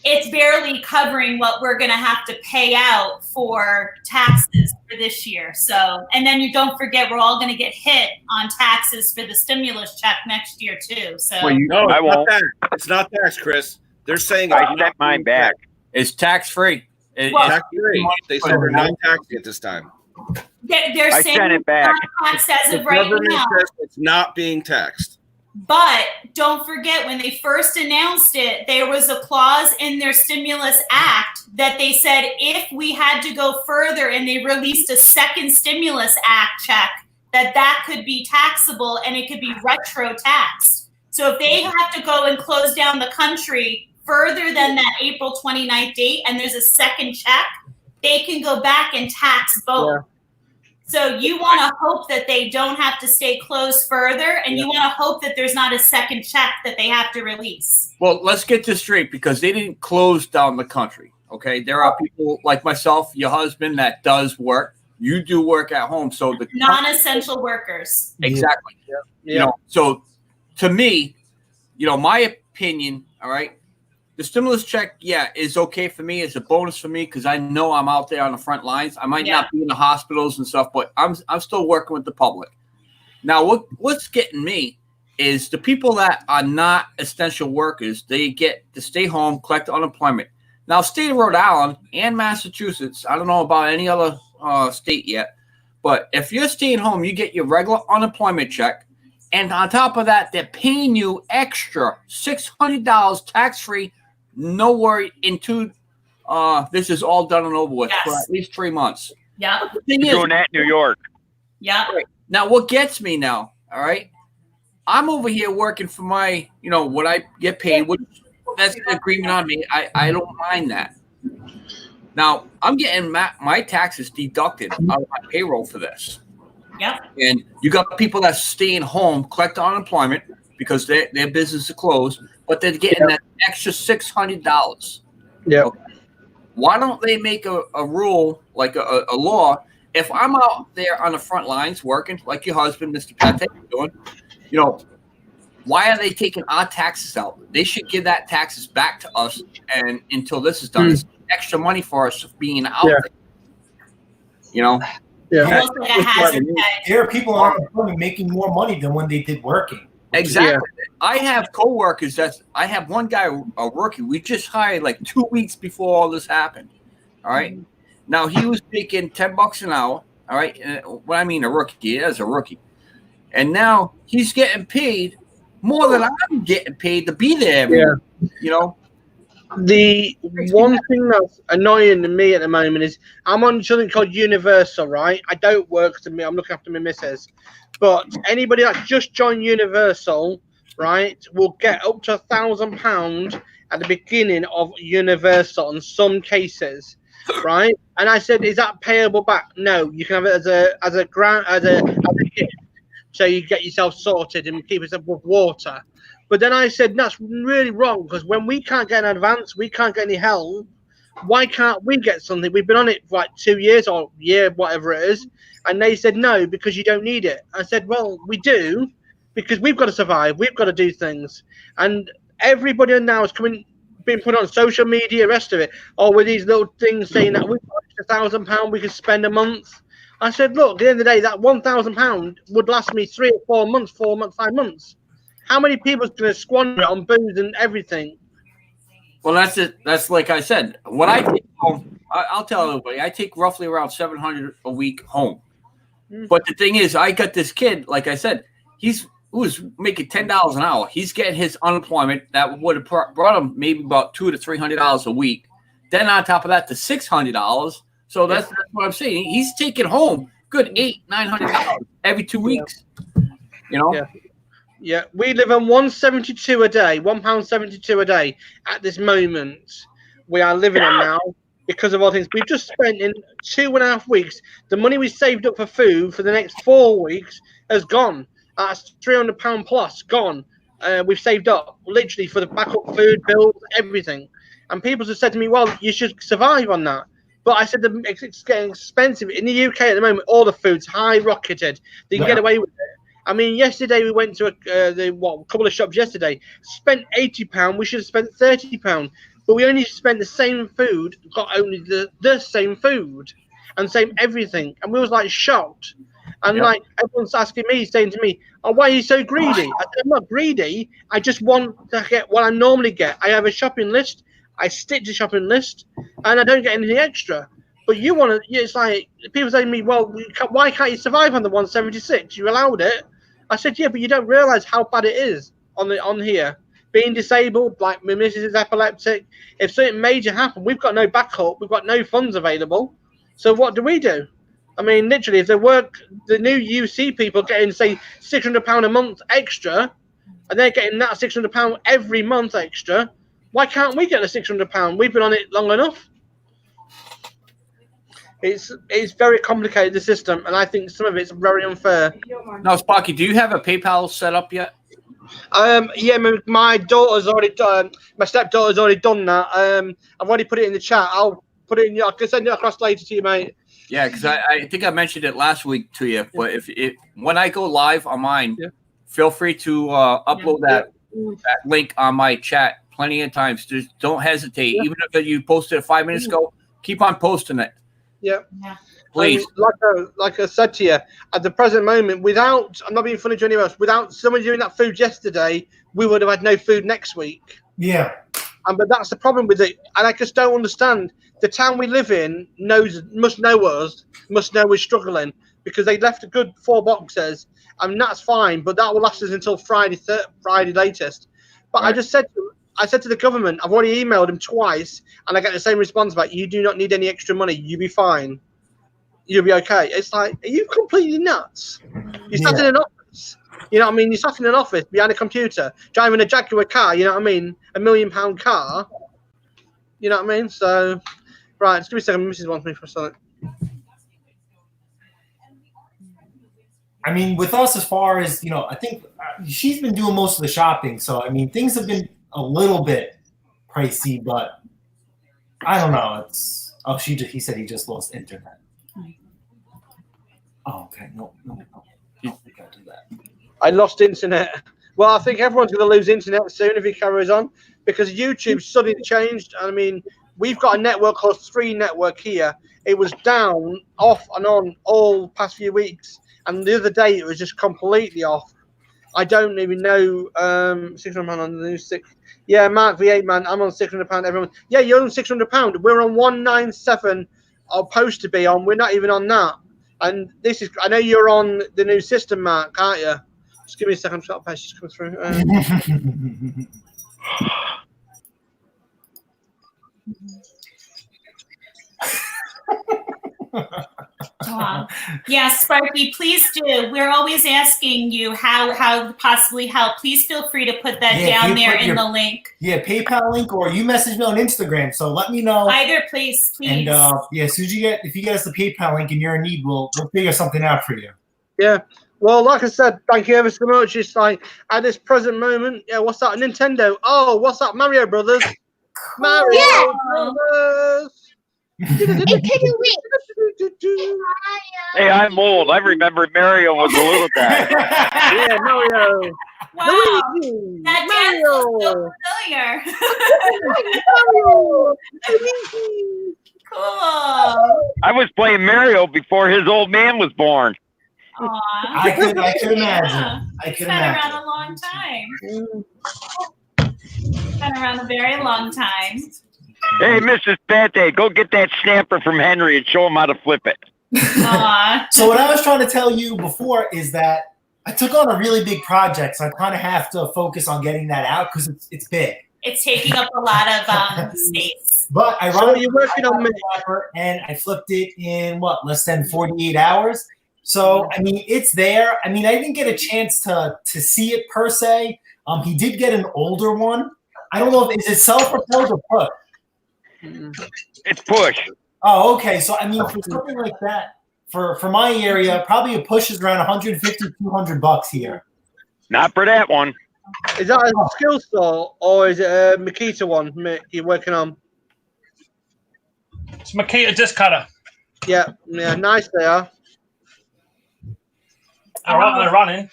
it's barely covering what we're going to have to pay out for taxes for this year. So, and then you don't forget, we're all going to get hit on taxes for the stimulus check next year too. So, No, I won't. It's not tax, Chris. They're saying I sent mine back. It's tax free. Tax free. They said they're not taxing it this time. They're I saying sent it back. it's not taxed as The of right government now. says it's not being taxed. But don't forget, when they first announced it, there was a clause in their stimulus act that they said if we had to go further and they released a second stimulus act check, that could be taxable and it could be retro taxed. So if they have to go and close down the country further than that April 29th date and there's a second check, they can go back and tax both. Yeah. So you want to hope that they don't have to stay closed further, and you want to hope that there's not a second check that they have to release. Well, let's get this straight, because they didn't close down the country. Okay, there are people like myself, your husband, that does work. You do work at home, so the Non-essential workers. exactly. You know, so to me, my opinion. All right, the stimulus check, is okay for me. It's a bonus for me because I know I'm out there on the front lines. I might not be in the hospitals and stuff, but I'm still working with the public. Now, what's getting me is the people that are not essential workers. They get to stay home, collect unemployment. Now, state of Rhode Island and Massachusetts, I don't know about any other state yet, but if you're staying home, you get your regular unemployment check. And on top of that, they're paying you extra $600 tax-free. No worry, this is all done and over with for at least 3 months. Yeah. You're doing that in New York. Yeah. Now, what gets me now, all right? I'm over here working for my, what I get paid, which that's an agreement on me. I don't mind that. Now, I'm getting my taxes deducted out of my payroll for this. Yep. And you got people that staying home, collect unemployment because their business is closed, but they're getting that extra $600. Yeah. Okay. Why don't they make a rule, like a law? If I'm out there on the front lines working, like your husband, Mr. Pate, is doing, why are they taking our taxes out? They should give that taxes back to us, and until this is done, it's extra money for us being out there. Yeah. Almost like a hazard pay. There are people on unemployment making more money than when they did working. Exactly. I have coworkers I have one guy, a rookie. We just hired like 2 weeks before all this happened. All right. Now he was making $10 an hour. All right. And what I mean, a rookie, he is a rookie. And now he's getting paid more than I'm getting paid to be there every week, The one thing that's annoying to me at the moment is I'm on something called Universal, right? I don't work for me. I'm looking after my missus. But anybody that just joined Universal, right, will get up to £1,000 at the beginning of Universal in some cases, right? And I said, is that payable back? No, you can have it as a grant, as a gift, so you get yourself sorted and keep yourself above water. But then I said, that's really wrong, because when we can't get an advance, we can't get any help. Why can't we get something? We've been on it for like 2 years or year, whatever it is. And they said, no, because you don't need it. I said, well, we do, because we've got to survive. We've got to do things. And everybody now is being put on social media, rest of it, or with these little things saying that we've got £1,000 we could spend a month. I said, look, at the end of the day, that £1,000 would last me 3 or 4 months, 5 months. How many people are going to squander it on booze and everything? Well, that's it. That's like I said. What I take home, I'll tell everybody, I take roughly around $700 a week home. But the thing is, I got this kid, like I said, who's making $10 an hour. He's getting his unemployment that would have brought him maybe about $200 to $300 a week. Then on top of that, the $600. So that's what I'm saying. He's taking home good $800-900 every 2 weeks. Yeah, we live on £1.72 a day, £1.72 a day at this moment. We are living on now because of all things. We've just spent in 2.5 weeks. The money we saved up for food for the next 4 weeks has gone. That's £300 plus gone. We've saved up literally for the backup food, bills, everything. And people have said to me, well, you should survive on that. But I said it's getting expensive. In the UK at the moment, all the food's high rocketed. They can get away with it. I mean, yesterday we went to a couple of shops yesterday, spent £80. We should have spent £30. But we only spent the same food, got only the same food and same everything. And we was like shocked. And like everyone's asking me, saying to me, oh, why are you so greedy? I said, I'm not greedy. I just want to get what I normally get. I have a shopping list. I stick to shopping list and I don't get anything extra. But you want to, it's like people saying to me, well, why can't you survive on the 176? You allowed it. I said, yeah, but you don't realize how bad it is on here. Being disabled, like my missus is epileptic. If something major happened, we've got no backup. We've got no funds available. So what do? I mean, literally, if the new UC people getting, say, £600 a month extra, and they're getting that £600 every month extra, why can't we get the £600? We've been on it long enough. It's very complicated, the system, and I think some of it's very unfair. Now, Sparky, do you have a PayPal set up yet? Yeah, my daughter's already done. My stepdaughter's already done that. I've already put it in the chat. I'll put it in. I can send it across later to you, mate. Yeah, because I think I mentioned it last week to you. But if when I go live on mine, feel free to upload that link on my chat plenty of times. Just don't hesitate. Even if you posted it 5 minutes ago, keep on posting it. Yeah. Please. Like I said to you, at the present moment, I'm not being funny to anyone else, without someone doing that food yesterday, we would have had no food next week. Yeah. But that's the problem with it. And I just don't understand. The town we live in must know us, must know we're struggling, because they left a good 4 boxes, and that's fine, but that will last us until Friday latest. But right. I said to the government, I've already emailed them twice, and I get the same response back. You do not need any extra money. You be fine. you'll be okay. It's like, are you completely nuts? You sat in an office. You know what I mean? You sat in an office behind a computer, driving a Jaguar car. You know what I mean? £1 million car. You know what I mean? So, right, just give me a second. Mrs. wants me for a second. I mean, with us, as far as, I think she's been doing most of the shopping. So, I mean, things have been a little bit pricey, but I don't know. He said he just lost internet. Oh, okay. No. We can't do that. I lost internet. Well, I think everyone's going to lose internet soon if he carries on, because YouTube suddenly changed. I mean, we've got a network called 3 Network here. It was down, off and on all past few weeks. And the other day, it was just completely off. I don't even know. £600 on the new 6. Yeah, Mark V8 man, I'm on £600. Everyone, yeah, you're on £600. We're on 197. Are supposed to be on. We're not even on that. And this is. I know you're on the new system, Mark, aren't you? Just give me a second. Shot page just come through. Yeah, Sparky, please do. We're always asking you how to possibly help. Please feel free to put that down there in the link. Yeah, PayPal link, or you message me on Instagram. So let me know. Either place, please. And as soon as if you get us the PayPal link and you're in need, we'll figure something out for you. Yeah. Well, like I said, thank you ever so much. It's like at this present moment, yeah. What's that? Nintendo. Oh, what's that? Mario Brothers. Mario Brothers. Hey, I'm old. I remember Mario was a little guy. Yeah, Mario. Wow, Luigi, that dance Mario. is so familiar. Cool. I was playing Mario before his old man was born. Aww. I could imagine. Yeah. I It's could been imagine. around a long time. It's been around a very long time. Hey, Mrs. Pate, go get that stamper from Henry and show him how to flip it. Aww. So what I was trying to tell you before is that I took on a really big project, so I kind of have to focus on getting that out because it's big. It's taking up a lot of space. But I So you're working on me. and I flipped it in less than 48 hours. So I mean, it's there. I mean, I didn't get a chance to see it per se. He did get an older one. I don't know if is it self-propelled or push. It's push. Oh, okay. So I mean, for something like that, for my area, probably a push is around $150-$200 here. Not for that one. Is that a skill store or is it a Makita one you're working on? It's Makita disc cutter. Yeah, nice they are. All right, they're running.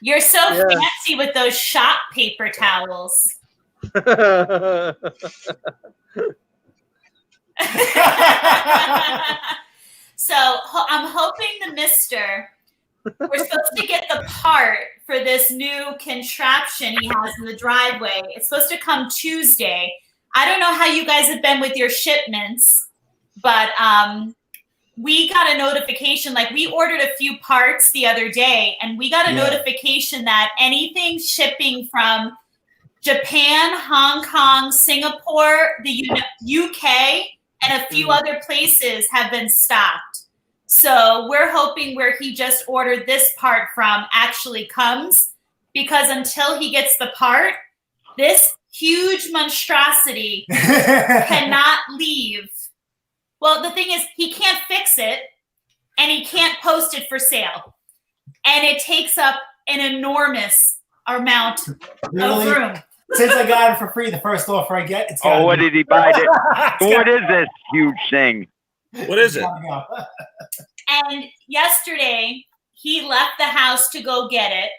You're so fancy with those shop paper towels. So I'm hoping the mister, we're supposed to get the part for this new contraption he has in the driveway. It's supposed to come Tuesday. I don't know how you guys have been with your shipments, but we got a notification, like we ordered a few parts the other day, and we got a notification that anything shipping from Japan, Hong Kong, Singapore, the UK, and a few other places have been stopped. So we're hoping where he just ordered this part from actually comes, because until he gets the part, this huge monstrosity cannot leave. Well, the thing is, he can't fix it, and he can't post it for sale. And it takes up an enormous amount of room. Since I got it for free, the first offer I get, it's Oh, what did he buy? What is this huge thing? What is it? And yesterday, he left the house to go get it.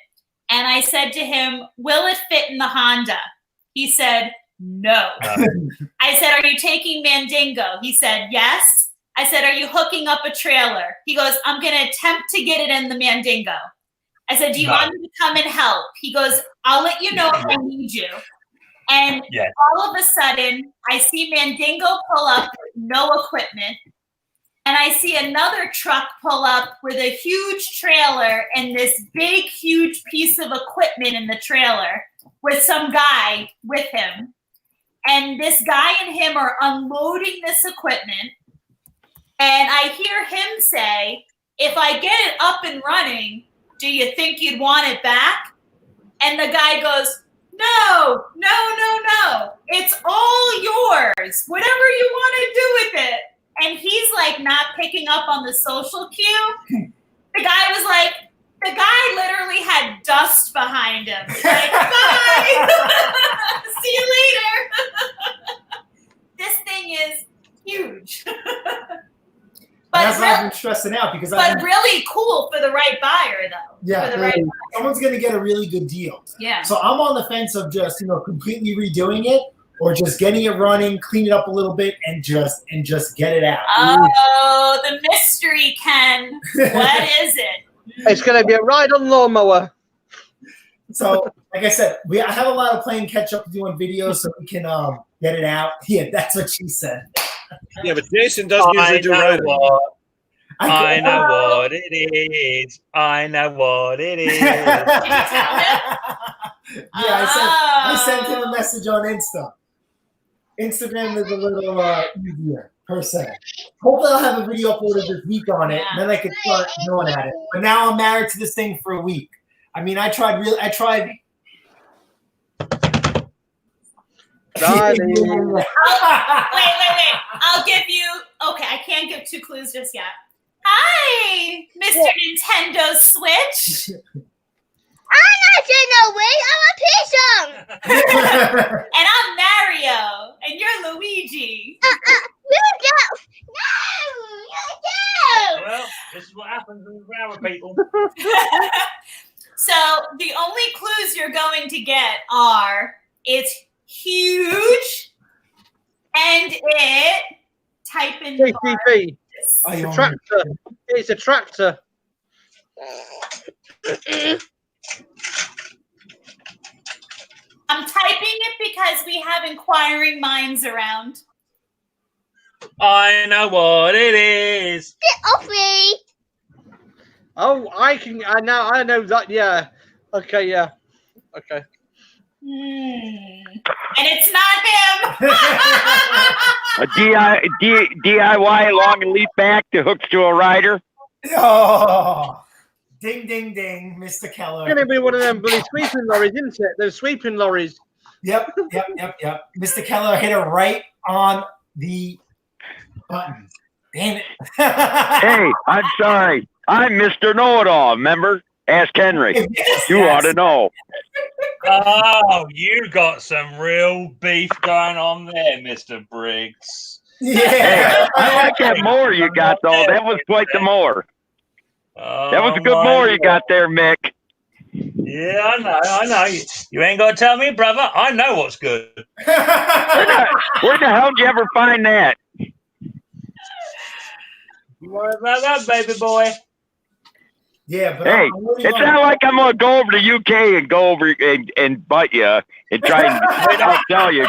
And I said to him, will it fit in the Honda? He said, no. I said, are you taking Mandingo? He said, yes. I said, are you hooking up a trailer? He goes, I'm going to attempt to get it in the Mandingo. I said, do you want me to come and help? He goes, I'll let you know if I need you. And all of a sudden, I see Mandingo pull up with no equipment. And I see another truck pull up with a huge trailer and this big, huge piece of equipment in the trailer with some guy with him. And this guy and him are unloading this equipment. And I hear him say, if I get it up and running, do you think you'd want it back? And the guy goes, no. It's all yours. Whatever you want to do with it. And he's like not picking up on the social cue. The guy literally had dust behind him. Like, bye. See you later. This thing is huge. That's why I've been stressing out because really cool for the right buyer, though. Yeah, someone's going to get a really good deal. Yeah. So I'm on the fence of just completely redoing it, or just getting it running, clean it up a little bit, and just get it out. Oh, the mystery, Ken. What is it? It's going to be a ride on lawnmower. So, like I said, I have a lot of playing catch up to do on videos, so we can get it out. Yeah, that's what she said. Yeah, but Jason does usually do right. I know what it is. I know what it is. I sent him a message on Insta. Instagram is a little easier per se. Hopefully I'll have a video uploaded this week on it, and then I can start going at it. But now I'm married to this thing for a week. I mean, I tried. Wait. I'll give you. Okay, I can't give 2 clues just yet. Hi, Mr. Nintendo Switch. I'm not in no way. I'm a pigeon. And I'm Mario, and you're Luigi. You go. Well, this is what happens when we're with people. So the only clues you're going to get are it's huge and it type in JCB. It's a tractor. It's a tractor. I'm typing it because we have inquiring minds around. I know what it is. Get off me. Oh, I know that. Yeah. Okay. Yeah. Okay. And it's not him. A DIY long and leap back that hooks to a rider. Oh, ding, ding, ding, Mr. Keller. It's going to be one of them bloody sweeping lorries, isn't it? Those sweeping lorries. Yep. Mr. Keller hit her right on the button. Damn it. Hey, I'm sorry. I'm Mr. Know-It-All, remember? Ask Henry. You ought to know. Oh, you got some real beef going on there, Mr. Briggs. Yeah. Hey, I like that mower you got, though. That was quite the mower. That was a good mower you got there, Mick. Yeah, I know. You ain't got to tell me, brother. I know what's good. Where the hell did you ever find that? You worry about that, baby boy. Yeah, but hey, it's not like I'm gonna go over to UK and go over and butt you and try and I'll tell you.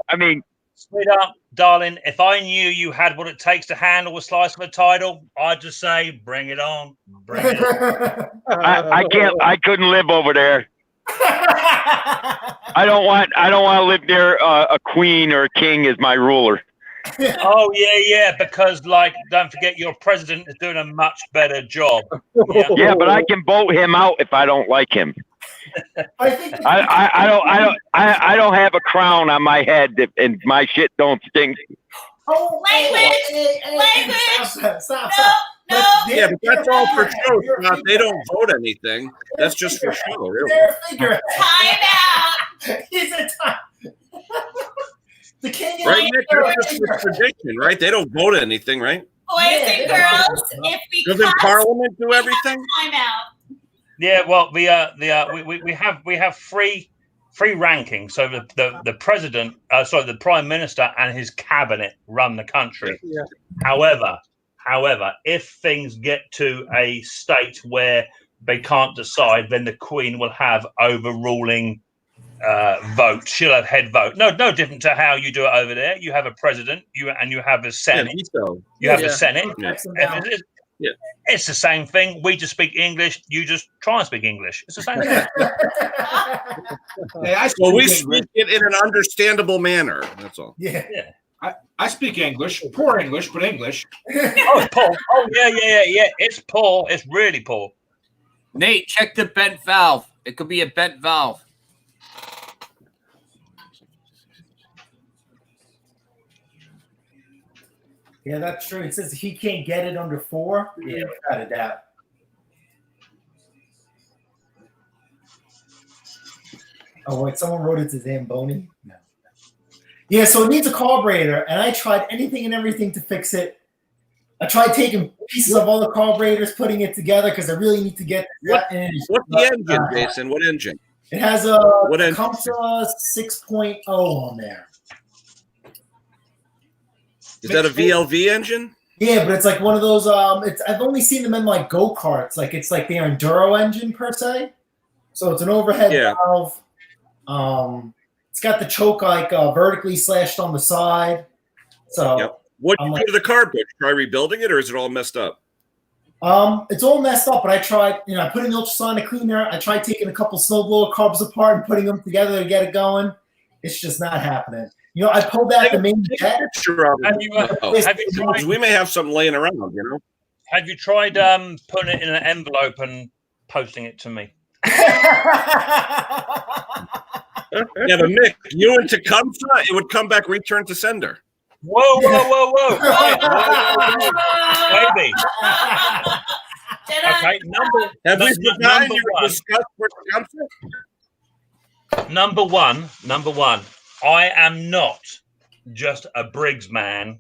I mean, sweetheart, darling, if I knew you had what it takes to handle a slice of a title, I'd just say, bring it on. Bring it on. I couldn't live over there. I don't want to live near a queen or a king as my ruler. Oh yeah, because don't forget your president is doing a much better job. Yeah, but I can vote him out if I don't like him. I don't have a crown on my head and my shit don't stink. Oh, language. Stop. No. Yeah, but that's all for show. They don't vote anything. That's just for show. Really. Time out. He's a time. The king right, Nick, that's just a tradition, right? They don't vote anything, right? Boys and girls, if we doesn't Parliament do everything? Time out. Yeah, well, we have free ranking. So the president, the prime minister and his cabinet run the country. Yeah. However, if things get to a state where they can't decide, then the Queen will have overruling vote. She'll have head vote. No different to how you do it over there. You have a president, you have a senate. You have a senate. Yeah. It's the same thing. We just speak English. You just try and speak English. It's the same thing. Well, we speak it in an understandable manner. That's all. Yeah. I speak English, poor English, but English. Oh, it's poor. Oh, yeah. It's poor. It's really poor. Nate, check the bent valve. It could be a bent valve. Yeah, that's true. It says he can't get it under 4. Yeah, without a doubt. Oh, wait, someone wrote it to Zamboni? No. Yeah, so it needs a carburetor, and I tried anything and everything to fix it. I tried taking pieces of all the carburetors, putting it together, because I really need to get What's the engine, Jason? What engine? It has a engine? Comsa 6.0 on there. Is that a VLV engine? Yeah, but it's like one of those. I've only seen them in like go-karts. Like it's like their enduro engine per se. So it's an overhead valve. It's got the choke like vertically slashed on the side. So what do you do to the carburetor? Try rebuilding it, or is it all messed up? It's all messed up. But I tried. I put in the ultrasonic cleaner. I tried taking a couple snowblower carbs apart and putting them together to get it going. It's just not happening. I pulled out the main jet. We may have something laying around, Have you tried putting it in an envelope and posting it to me? Yeah, but Mick, you and Tecumseh, it would come back return to sender. Whoa. Baby. Okay, have we forgotten you discussed with Tecumseh? Number one, I am not just a Briggs man.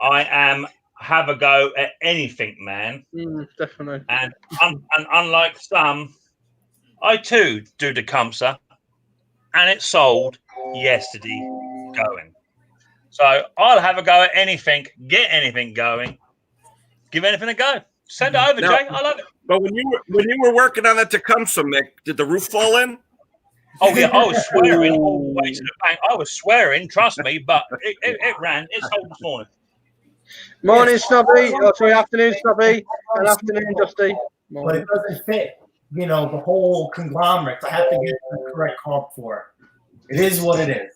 I have a go at anything, man. Definitely. And unlike some, I too do Tecumseh, and it sold yesterday going. So I'll have a go at anything, get anything going, give anything a go. Send it over, Jay. I love it. But when you were working on that Tecumseh, Mick, did the roof fall in? Oh yeah, I was swearing all the way to the bank. I was swearing, trust me, but it ran. It sold this morning. Morning, Snobby. Oh, sorry, afternoon, Snobby. Good afternoon, Dusty. But it doesn't fit, the whole conglomerate. I have to get the correct carb for it. It is what it is.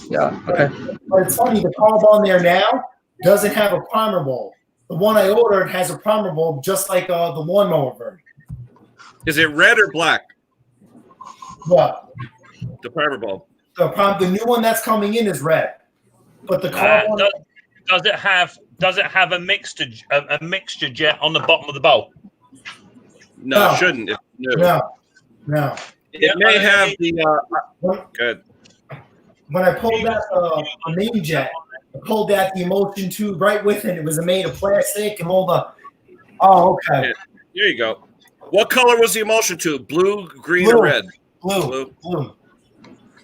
Yeah, okay. But it's funny, the carb on there now doesn't have a primer bulb. The one I ordered has a primer bulb, just like the lawnmower version. Is it red or black? What? The primer bulb. The new one that's coming in is red, but the carb one. Does it have a mixture jet on the bottom of the bowl? No, it shouldn't. It's new. No. It may have the good. When I pulled out the main jet, I pulled out the emulsion tube right with it. It was made of plastic and all the. Oh, okay. Yeah. There you go. What color was the emulsion tube? Blue, green, or red? Blue.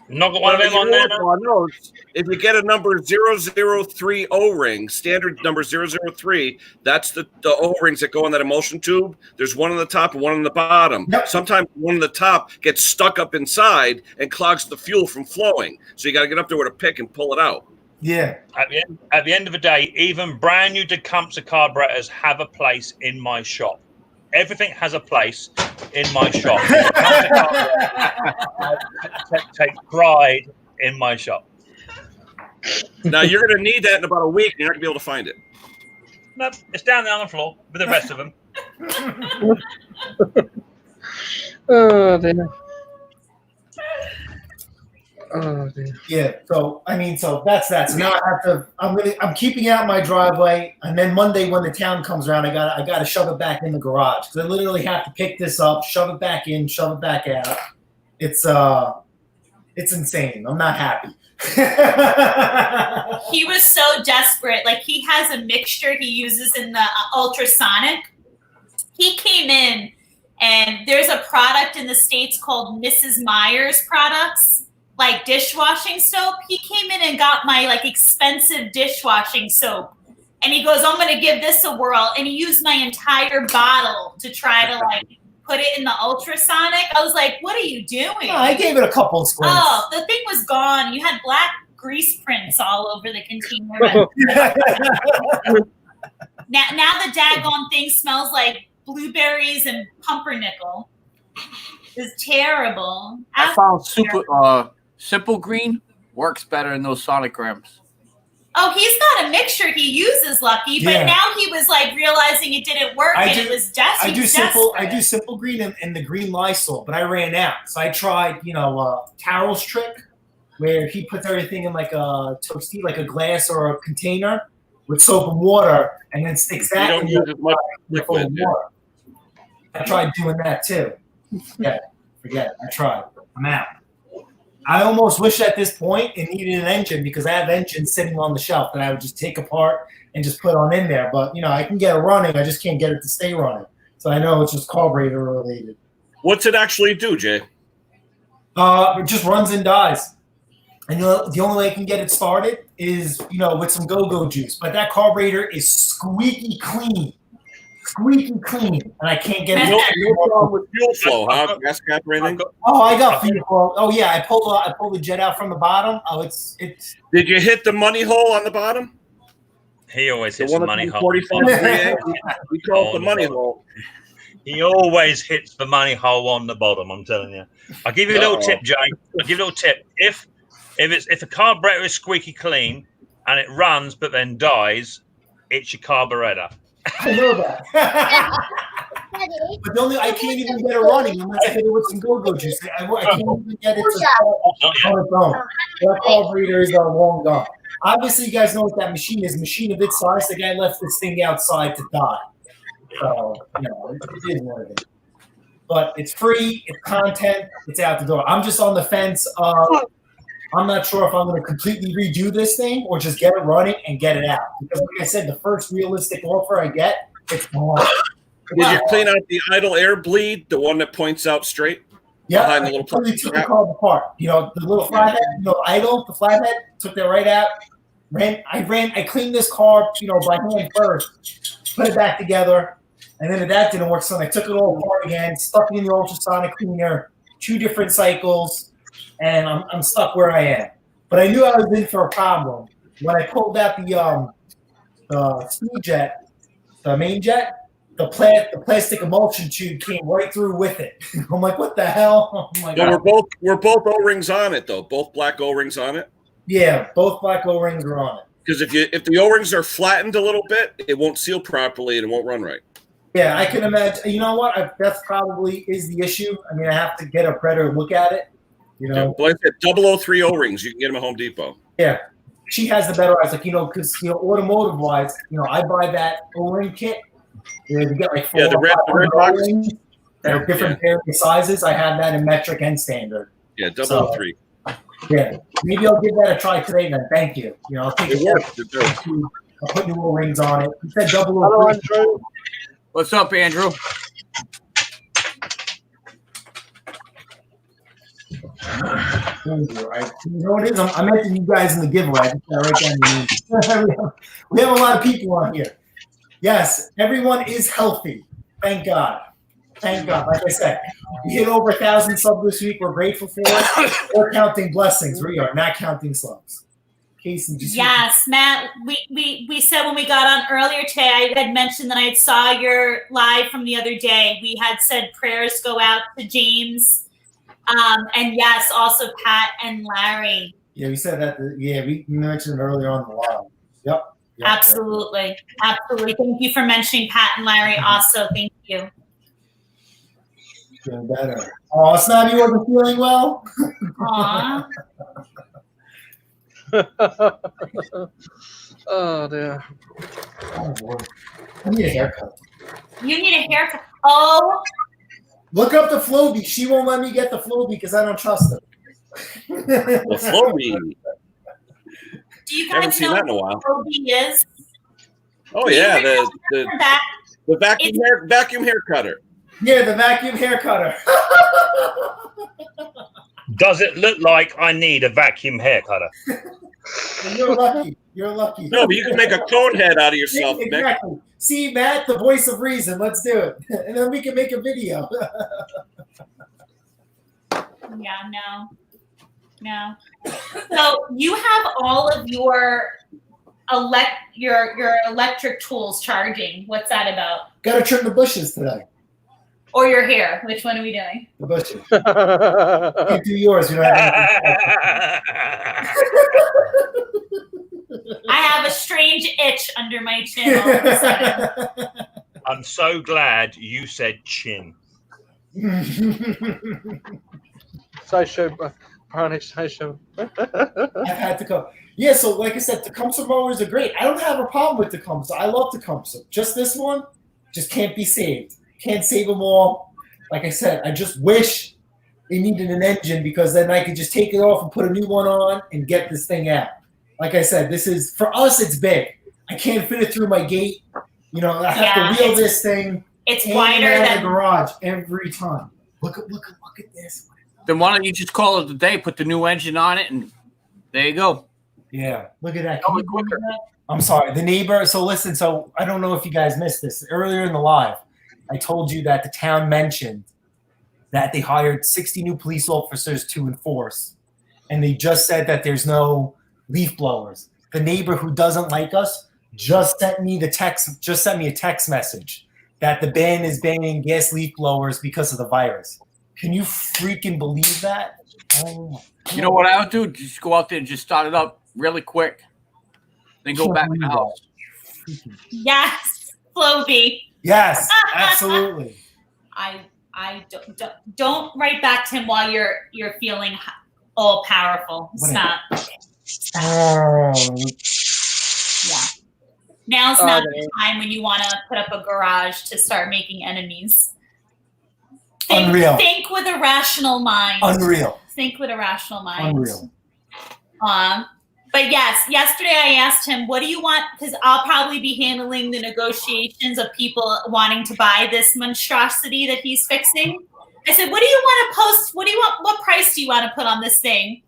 Not got one of them on there. No. If you get a number 003 O-ring, standard number 003, that's the O-rings that go in that emulsion tube. There's one on the top and one on the bottom. Yep. Sometimes one on the top gets stuck up inside and clogs the fuel from flowing. So you got to get up there with a pick and pull it out. Yeah. At the end of the day, even brand new Tecumseh carburetors have a place in my shop. Everything has a place in my shop. Take pride in my shop. Now you're going to need that in about a week. You're not going to be able to find it. No, it's down there on the floor with the rest of them. Oh dear. Oh dear. Yeah. So that's that. So now I have to. I'm keeping it out in my driveway, and then Monday when the town comes around, I got to shove it back in the garage because I literally have to pick this up, shove it back in, shove it back out. It's insane. I'm not happy. He was so desperate. Like he has a mixture he uses in the ultrasonic. He came in, and there's a product in the States called Mrs. Meyer's products. Like dishwashing soap. He came in and got my expensive dishwashing soap. And he goes, I'm going to give this a whirl. And he used my entire bottle to try to put it in the ultrasonic. I was like, what are you doing? I gave it a couple of squints. Oh, the thing was gone. You had black grease prints all over the container. now the daggone thing smells like blueberries and pumpernickel. It's terrible. I found Simple Green works better than those sonograms. Oh, he's got a mixture he uses, Lucky, but Yeah. now he was like realizing it didn't work it was I do simple. I desperate. do simple green and the green Lysol, but I ran out. So I tried, Carol's trick, where he puts everything in like a toasty, like a glass or a container with soap and water, and then sticks that You in don't use as much the full of liquid. Yeah. water. I tried doing that too. Forget it. I tried. I'm out. I almost wish at this point it needed an engine because I have engines sitting on the shelf that I would just take apart and just put on in there. But I can get it running. I just can't get it to stay running. So I know it's just carburetor related. What's it actually do, Jay? It just runs and dies. And the only way I can get it started is with some go-go juice. But that carburetor is squeaky clean. Squeaky clean, and I can't get it. No problem with fuel flow, huh? Gas cap or anything? Oh, I got fuel flow. Oh yeah, I pulled the jet out from the bottom. Oh, it's. Did you hit the money hole on the bottom? He always The hits one the at money hole. 45 we call it the money hole. He always hits the money hole on the bottom. I'm telling you. I'll give you a little tip, Jay. I'll give you a little tip. If a carburetor is squeaky clean and it runs but then dies, it's your carburetor. I know that. But I can't even get it running unless I hit it with some go-go juice. I can't even get it to start on its own. That carburetor is long gone. Obviously, you guys know what that machine is. A machine of its size, the guy left this thing outside to die. So, it is what it is. But it's free, it's content, it's out the door. I'm just on the fence of I'm not sure if I'm going to completely redo this thing or just get it running and get it out. Because like I said, the first realistic offer I get, it's gone. Did you clean out the idle air bleed, the one that points out straight? Yeah, Behind the I little completely took the car apart. The little flathead, idle, the flathead, took that right out. I cleaned this car, by hand first, put it back together, and then if that didn't work, so I took it all apart again, stuck it in the ultrasonic cleaner, 2 different cycles, and I'm stuck where I am. But I knew I was in for a problem when I pulled out the speed jet, the main jet. The plastic emulsion tube came right through with it. I'm like, what the hell? Oh my God. We're both O-rings on it though. Both black O-rings on it. Yeah, both black O-rings are on it. Because if the O-rings are flattened a little bit, it won't seal properly and it won't run right. Yeah, I can imagine. You know what? That's probably is the issue. I mean, I have to get a better look at it. Yeah, but I said 003 O-rings. You can get them at Home Depot. Yeah, she has the better eyes. Like because automotive wise, I buy that O-ring kit. You get like 4 the red box that are different various sizes. I have that in metric and standard. Yeah, 003. Yeah, maybe I'll give that a try today. Then, thank you. I'll take it. Works. I'll put new O-rings on it. You said 003. Hello, Andrew. What's up, Andrew? You know what it is? I mentioned you guys in the giveaway. I just gotta write down your names. We have a lot of people on here. Yes, everyone is healthy. Thank God. Thank God. Like I said, we hit over 1,000 subs this week. We're grateful for it. We're counting blessings. We are not counting subs. Casey, Yes, Matt. We said when we got on earlier today, I had mentioned that I saw your live from the other day. We had said prayers go out to James, and yes, also Pat and Larry. Yeah, we said that. Yeah, we mentioned it earlier on the live. Yep. Absolutely. Absolutely. Thank you for mentioning Pat and Larry also. Thank you. Feeling better. Oh, Snotty wasn't feeling well? Aw. Oh, dear. Oh, boy. I need a haircut. You need a haircut. Oh. Look up the Flowbee. She won't let me get the Flowbee because I don't trust her. The Flowbee. Do you Haven't guys seen know that in a what while. Flowbee is? Oh yeah, the vacuum hair cutter. Yeah, the vacuum hair cutter. Does it look like I need a vacuum hair cutter? You're lucky. You're lucky. No, but you can make a cone head out of yourself, Mick. Exactly. See, Matt, the voice of reason. Let's do it, and then we can make a video. Yeah, no. So you have all of your electric tools charging. What's that about? Got to trim the bushes today. or your hair? Which one are we doing? Bless you. You do yours. You don't have I have a strange itch under my chin all of a sudden. I'm so glad you said chin. Social pronunciation. I've had Tecumseh. Yeah, so like I said, Tecumseh mowers are great. I don't have a problem with Tecumseh. I love Tecumseh. Just this one, just can't be saved. Can't save them all. Like I said, I just wish they needed an engine because then I could just take it off and put a new one on and get this thing out. Like I said, this is, for us, it's big. I can't fit it through my gate. You know, I have to wheel this thing. It's in wider and out of than the garage every time. Look at this. Then why don't you just call it a day, put the new engine on it, and there you go. Yeah, look at that. Can you believe that? I'm sorry. The neighbor, so listen, so I don't know if you guys missed this. Earlier in the live, I told you that the town mentioned that they hired 60 new police officers to enforce, and they just said that there's no leaf blowers. The neighbor who doesn't like us just sent me a text message that the ban is banning gas leaf blowers because of the virus. Can you freaking believe that? Oh my God. You know what I would do? Just go out there and just start it up really quick. Then go back in the house. yes, Floby. Yes, absolutely. I don't write back to him while you're feeling all powerful. Stop. Oh. Yeah. Now's not the time when you want to put up a garage to start making enemies. Unreal. Think with a rational mind. Unreal. Think with a rational mind. Unreal. But yes, yesterday I asked him, what do you want? Because I'll probably be handling the negotiations of people wanting to buy this monstrosity that he's fixing. I said, what do you want to post? What price do you want to put on this thing?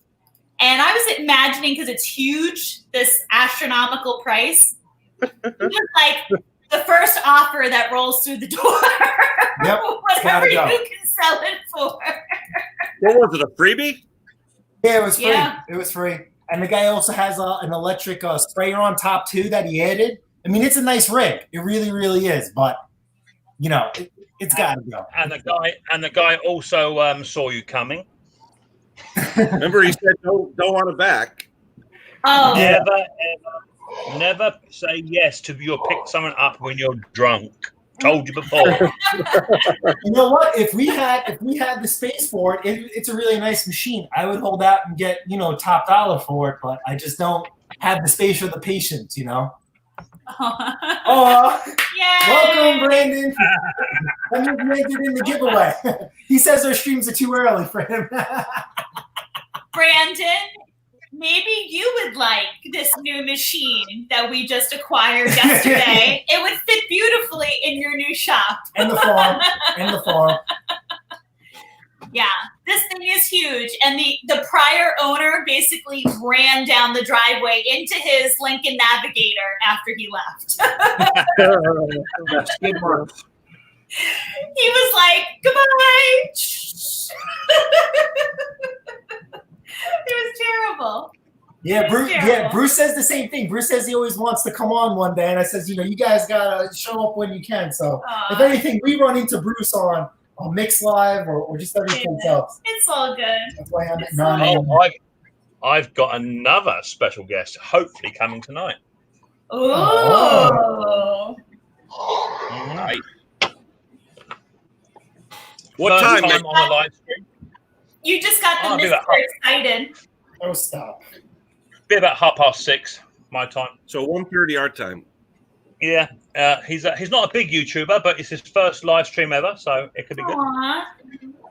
And I was imagining, because it's huge, this astronomical price. It was like the first offer that rolls through the door. Yep. Whatever you can sell it for. What was it, a freebie? Yeah, it was free. Yeah. It was free. And the guy also has an electric sprayer on top too that he added. I mean, it's a nice rig. It really, really is. But you know, it's got to go. And the guy also saw you coming. Remember, he said don't want it back. Oh, Never say yes to your pick someone up when you're drunk. Told you before. You know what? If we had the space for it, it's a really nice machine. I would hold out and get, top dollar for it, but I just don't have the space or the patience, Oh, yay! Welcome, Brandon. Let me make it in the giveaway. He says our streams are too early for him. Brandon, maybe you would like this new machine that we just acquired yesterday. It would fit beautifully in your new shop. And the farm. Yeah, this thing is huge. And the prior owner basically ran down the driveway into his Lincoln Navigator after he left. That's good work. He was like, goodbye. It was terrible. Yeah, Bruce says the same thing. Bruce says he always wants to come on one day, and I says, you guys gotta show up when you can. So if anything, we run into Bruce on Mix Live or just everything else. It's all good. That's why I'm at 9. I've got another special guest, hopefully coming tonight. Oh. Right. What time on the live stream? You just got the Mr. Excited. Oh, stop. Be about 6:30 my time. So 1:30 our time. Yeah, he's not a big YouTuber, but it's his first live stream ever, so it could be good. Aww.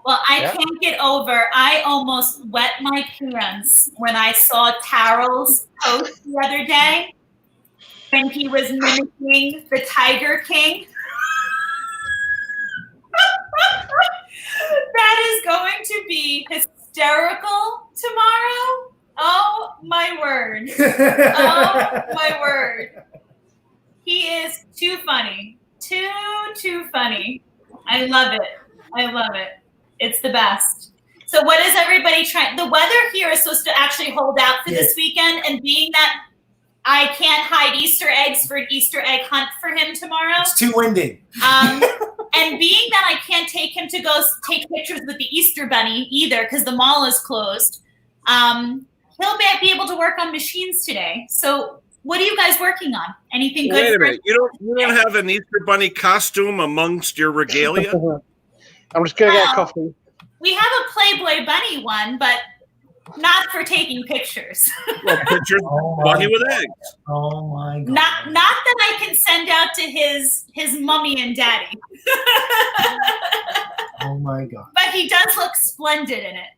Well, I can't get over. I almost wet my pants when I saw Tarrell's post the other day when he was mimicking the Tiger King. That is going to be hysterical tomorrow. Oh my word. Oh my word. He is too funny. Too funny. I love it. It's the best. So what is everybody trying? The weather here is supposed to actually hold out for this weekend, and being that I can't hide Easter eggs for an Easter egg hunt for him tomorrow. It's too windy. And being that I can't take him to go take pictures with the Easter Bunny either because the mall is closed, he'll be able to work on machines today. So what are you guys working on? Anything good? Wait a minute. You don't have an Easter Bunny costume amongst your regalia? I'm just going to get a coffee. We have a Playboy Bunny one, but not for taking pictures. Well, pictures bunny with eggs. Oh my god. Not that I can send out to his mommy and daddy. Oh my god. But he does look splendid in it.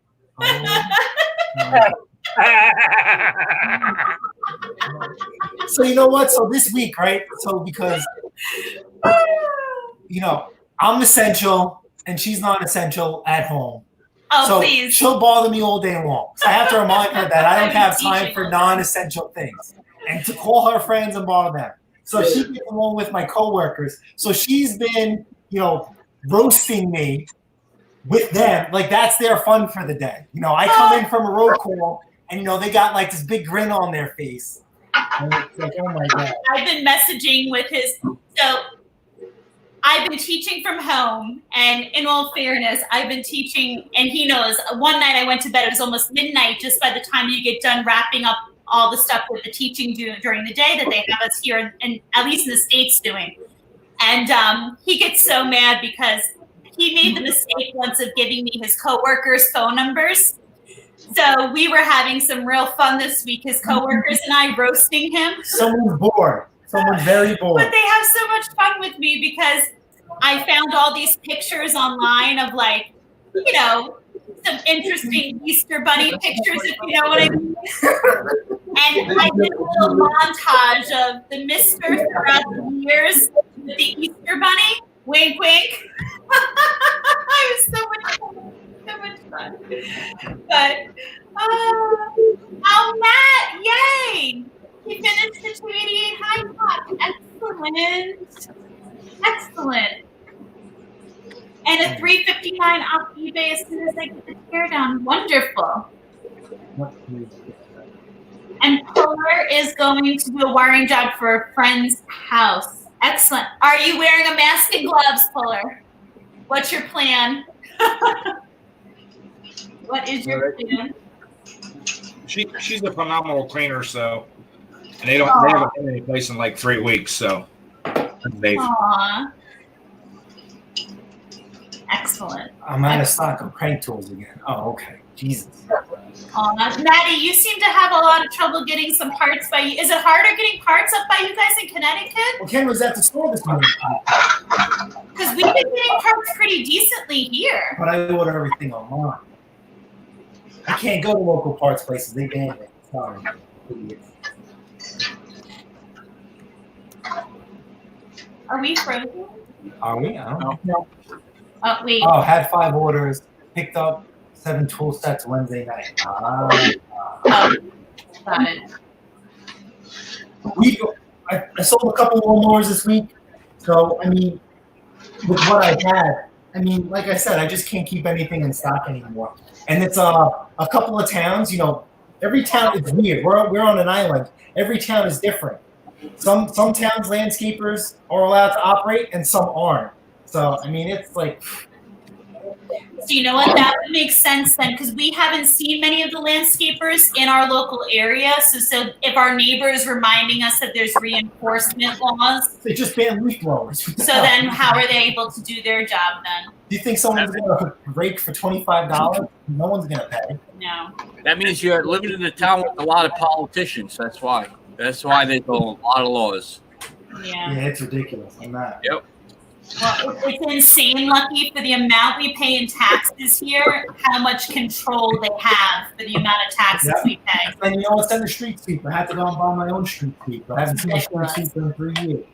So you know what? So this week, right? So because I'm essential and she's not essential at home. Oh, so please. She'll bother me all day long. So I have to remind her that I don't have time for non-essential things and to call her friends and bother them. So she gets along with my coworkers. So she's been, roasting me with them. Like that's their fun for the day. I come in from a road call and they got like this big grin on their face. And it's like, oh my god. I've been messaging with I've been teaching from home, and in all fairness, I've been teaching, and he knows, one night I went to bed, it was almost midnight, just by the time you get done wrapping up all the stuff with the teaching during the day that they have us here, and at least in the States doing. And he gets so mad because he made the mistake once of giving me his coworkers' phone numbers. So we were having some real fun this week, his coworkers and I roasting him. Someone's bored. Someone's very bored. But they have so much fun with me because I found all these pictures online of some interesting Easter Bunny pictures, if you know what I mean. And I did a little montage of the Mister throughout the years with the Easter Bunny. Wink, wink. It was so much fun. But, Matt, yay! He finished the 288 high top. Excellent. And a 359 off eBay as soon as I get the teardown. Wonderful. And Polar is going to do a wiring job for a friend's house. Excellent. Are you wearing a mask and gloves, Polar? What's your plan? What is your plan? She's a phenomenal cleaner, so. And they haven't been any place in like 3 weeks, so. Aww. Excellent. I'm out of stock of crank tools again. Oh, okay. Jesus. Maddie, you seem to have a lot of trouble getting some parts by you. Is it harder getting parts up by you guys in Connecticut? Well, Ken was at the store this morning. Because we've been getting parts pretty decently here. But I order everything online. I can't go to local parts places. They ban it. Sorry. Are we frozen? Are we? I don't know. Oh, wait. Oh, had 5 orders. Picked up 7 tool sets Wednesday night. Got it. I sold a couple more mowers this week. So, with what I had, like I said, I just can't keep anything in stock anymore. And it's a couple of towns, every town is weird. We're on an island. Every town is different. Some towns landscapers are allowed to operate and some aren't. So, it's like... So you know what? That would make sense then, because we haven't seen many of the landscapers in our local area. So if our neighbor is reminding us that there's reinforcement laws, they just ban leaf blowers. So then, how are they able to do their job then? Do you think someone's going to rake for $25? No one's going to pay. No. That means you're living in a town with a lot of politicians. That's why. That's why there's a lot of laws. Yeah. Yeah, it's ridiculous. I'm not. Yep. Well, it's insane, Lucky, for the amount we pay in taxes here, how much control they have for the amount of taxes we pay. And send a street sweeper. I had to go and buy my own street sweeper. I haven't seen a street sweeper in 3 years.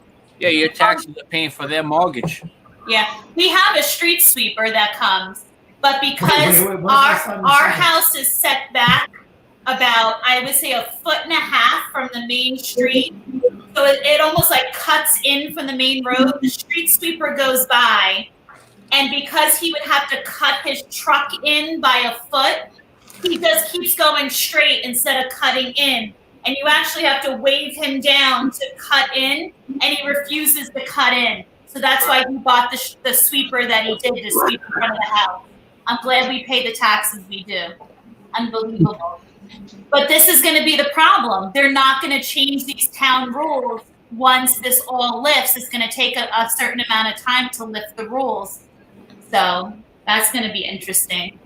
Yeah, your taxes are paying for their mortgage. Yeah, we have a street sweeper that comes, but because wait, our house is set back about, I would say, 1.5 feet from the main street, so it almost like cuts in from the main road. The street sweeper goes by, and because he would have to cut his truck in by 1 foot, he just keeps going straight instead of cutting in. And you actually have to wave him down to cut in, and he refuses to cut in. So that's why he bought the sweeper that he did to sweep in front of the house. I'm glad we pay the taxes we do. Unbelievable. But this is going to be the problem. They're not going to change these town rules once this all lifts. It's going to take a certain amount of time to lift the rules. So that's going to be interesting.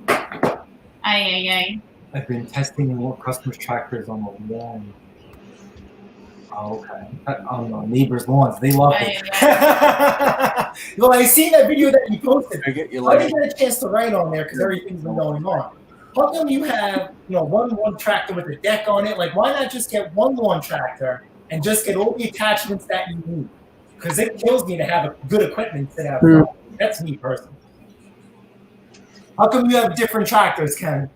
I've been testing more customers' tractors on the lawn. Oh, okay. On the neighbors' lawns. They love it. Well, I seen that video that you posted. I didn't get a chance to write on there because everything's been going on. How come you have, one tractor with a deck on it? Like, why not just get one lawn tractor and just get all the attachments that you need? Because it kills me to have good equipment sit out front. That's me personally. How come you have different tractors, Ken?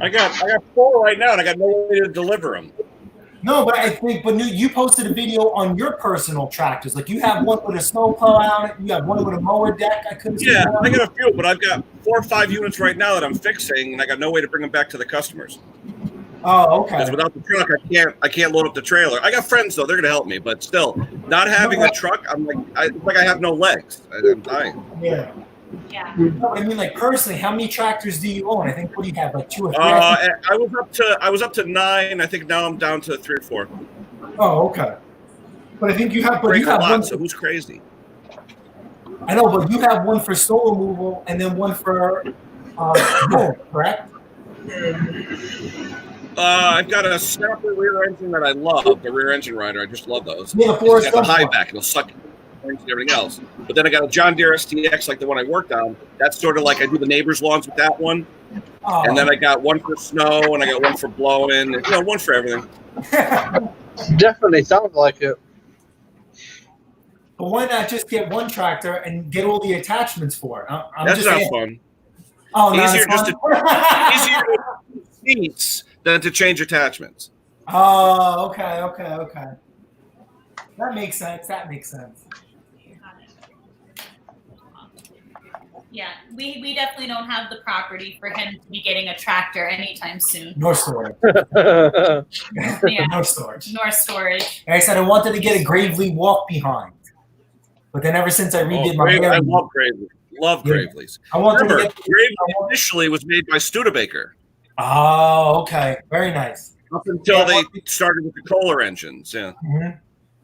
I got 4 right now, and I got no way to deliver them. No, but you posted a video on your personal tractors. Like you have one with a snowplow on it, you have one with a mower deck. I couldn't. Yeah, I got a few, but I've got 4 or 5 units right now that I'm fixing, and I got no way to bring them back to the customers. Oh, okay. Because without the truck, I can't load up the trailer. I got friends though; they're gonna help me. But still, not having a truck, I'm like I have no legs. I'm dying. Yeah. Yeah. No, I mean, like personally, how many tractors do you own? I think what do you have, like 2 or 3? I was up to 9. I think now I'm down to 3 or 4. Oh, okay. But I think you have. But you have one. So who's crazy? I know, but you have one for snow removal and then one for snow, correct? I've got a Snapper rear engine that I love. The rear engine rider, I just love those. Yeah, it's got the high back, and it'll suck and everything else. But then I got a John Deere STX, like the one I worked on. That's sort of like I do the neighbors' lawns with that one. Oh. And then I got one for snow, and I got one for blowing, and, one for everything. Definitely sounds like it. But why not just get one tractor and get all the attachments for it? That's not fun. Oh, easier to seats than to change attachments. Oh, okay. That makes sense. Yeah, we definitely don't have the property for him to be getting a tractor anytime soon. Nor storage. Yeah. Nor storage. Like I said I wanted to get a Gravely walk behind. But then ever since I redid my hair. I love Gravely. Love Gravely's. I want to get Gravely initially was made by Studebaker. Oh, okay. Very nice. Up until they started with the Kohler engines, yeah. Mm-hmm.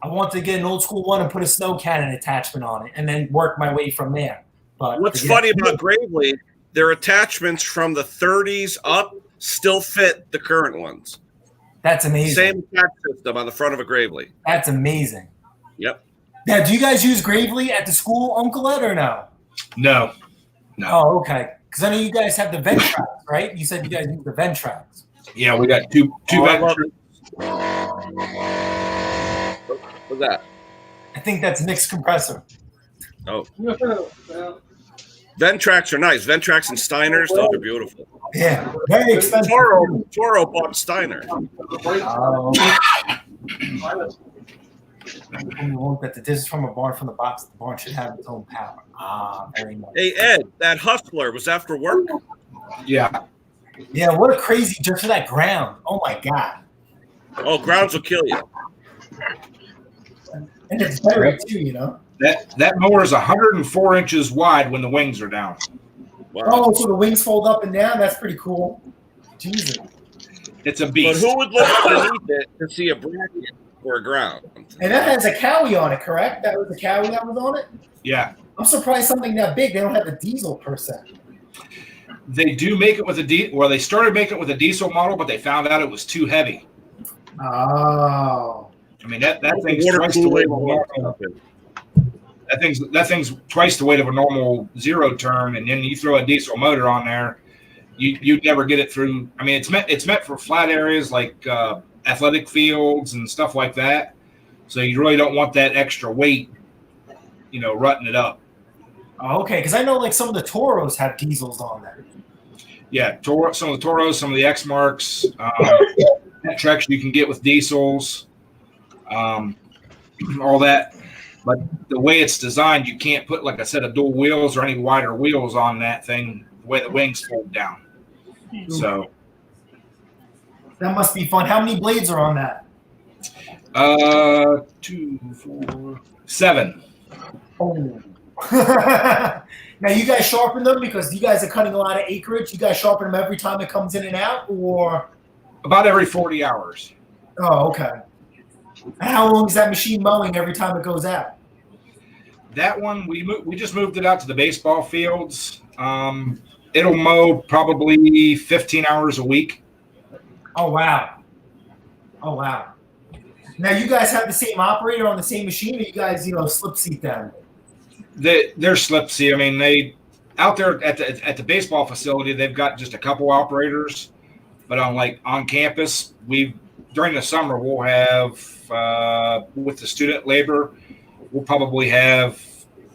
I want to get an old school one and put a snow cannon attachment on it and then work my way from there. But what's funny about Gravely, their attachments from the 30s up still fit the current ones. That's amazing. Same attach system on the front of a Gravely. That's amazing. Yep. Now, do you guys use Gravely at the school, Uncle Ed, or no? No. Oh, okay. Because I know you guys have the Ventrax, right? You said you guys use the Ventrax. Yeah, we got two Ventrax. What's that? I think that's Nick's compressor. Oh. Ventrax are nice. Ventrax and Steiners, those are beautiful. Yeah, very expensive. Toro bought Steiner. Oh. This is from a barn from the box. The barn should have its own power. Very nice. Hey, Ed, that Hustler, was that for work? Yeah. Yeah, what a crazy just for that ground. Oh, my God. Oh, grounds will kill you. And it's better, too, That mower is 104 inches wide when the wings are down. Wow. Oh, so the wings fold up and down? That's pretty cool. Jesus. It's a beast. But who would look underneath it to see a bracket or a ground? And that has a Cowie on it, correct? That was the Cowie that was on it? Yeah. I'm surprised something that big, they don't have a diesel per se. They do make it with they started making it with a diesel model, but they found out it was too heavy. Oh. I mean, that thing's twice the weight of a normal. That thing's twice the weight of a normal zero turn, and then you throw a diesel motor on there, you'd never get it through. I mean, it's meant for flat areas like athletic fields and stuff like that. So you really don't want that extra weight, rutting it up. Oh, okay, because I know like some of the Toros have diesels on there. Yeah, some of the Toros, some of the X Marks, Treks you can get with diesels, all that. But the way it's designed, you can't put, like I said, a dual wheels or any wider wheels on that thing the way the wings fold down. So that must be fun. How many blades are on that? 2, 4, 7. Oh. Now you guys sharpen them because you guys are cutting a lot of acreage. You guys sharpen them every time it comes in and out, or About every 40 hours. oh, okay. How long is that machine mowing every time it goes out? That one, we just moved it out to the baseball fields. It'll mow probably 15 hours a week. Oh wow. Oh wow. Now you guys have the same operator on the same machine, or you guys, slip seat them? They're slipsy. I mean, they out there at the baseball facility, they've got just a couple operators, but on campus, during the summer we'll have with the student labor, we'll probably have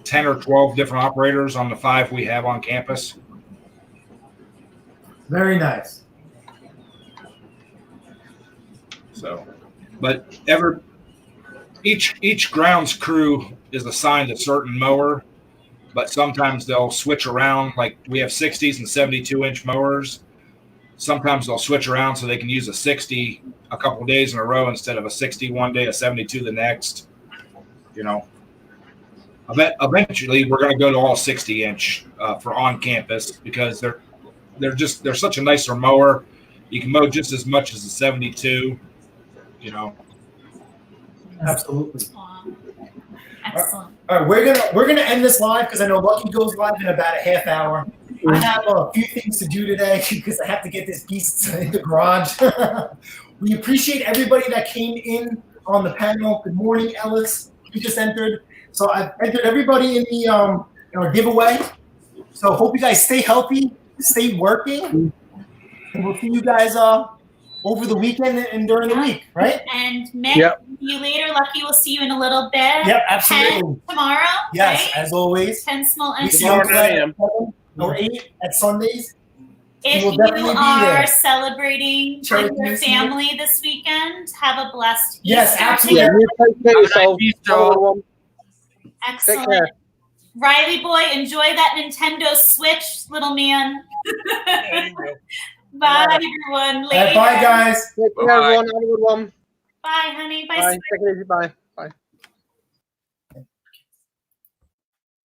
10 or 12 different operators on the 5 we have on campus. Very nice. So, but each grounds crew is assigned a certain mower, but sometimes they'll switch around. Like we have 60s and 72-inch mowers. Sometimes they'll switch around so they can use a 60 a couple of days in a row instead of a 60 one day, a 72 the next. Eventually we're going to go to all 60-inch for on campus because they're such a nicer mower. You can mow just as much as a 72. Absolutely. Excellent. All right, we're gonna end this live because I know Lucky goes live in about a half hour. I have a few things to do today because I have to get this beast in the garage. We appreciate everybody that came in on the panel. Good morning, Ellis. You just entered. So I've entered everybody in the giveaway. So hope you guys stay healthy, stay working, and we'll see you guys over the weekend and during the week, right? And Mick, see you later. Lucky, we'll see you in a little bit. Yep, absolutely. 10 tomorrow. Yes, right? as always. 10 small We and see you at 7 or 8 at Sundays. If will you definitely be are there. celebrating with Charity your this family this weekend, have a blessed Yes, Easter. absolutely. Excellent. care. Riley boy, enjoy that Nintendo Switch, little man. Bye, everyone. Bye, guys. Take care, everyone. Have a good one. Bye, honey. Bye, Bye. sweetie. Take it easy. Bye.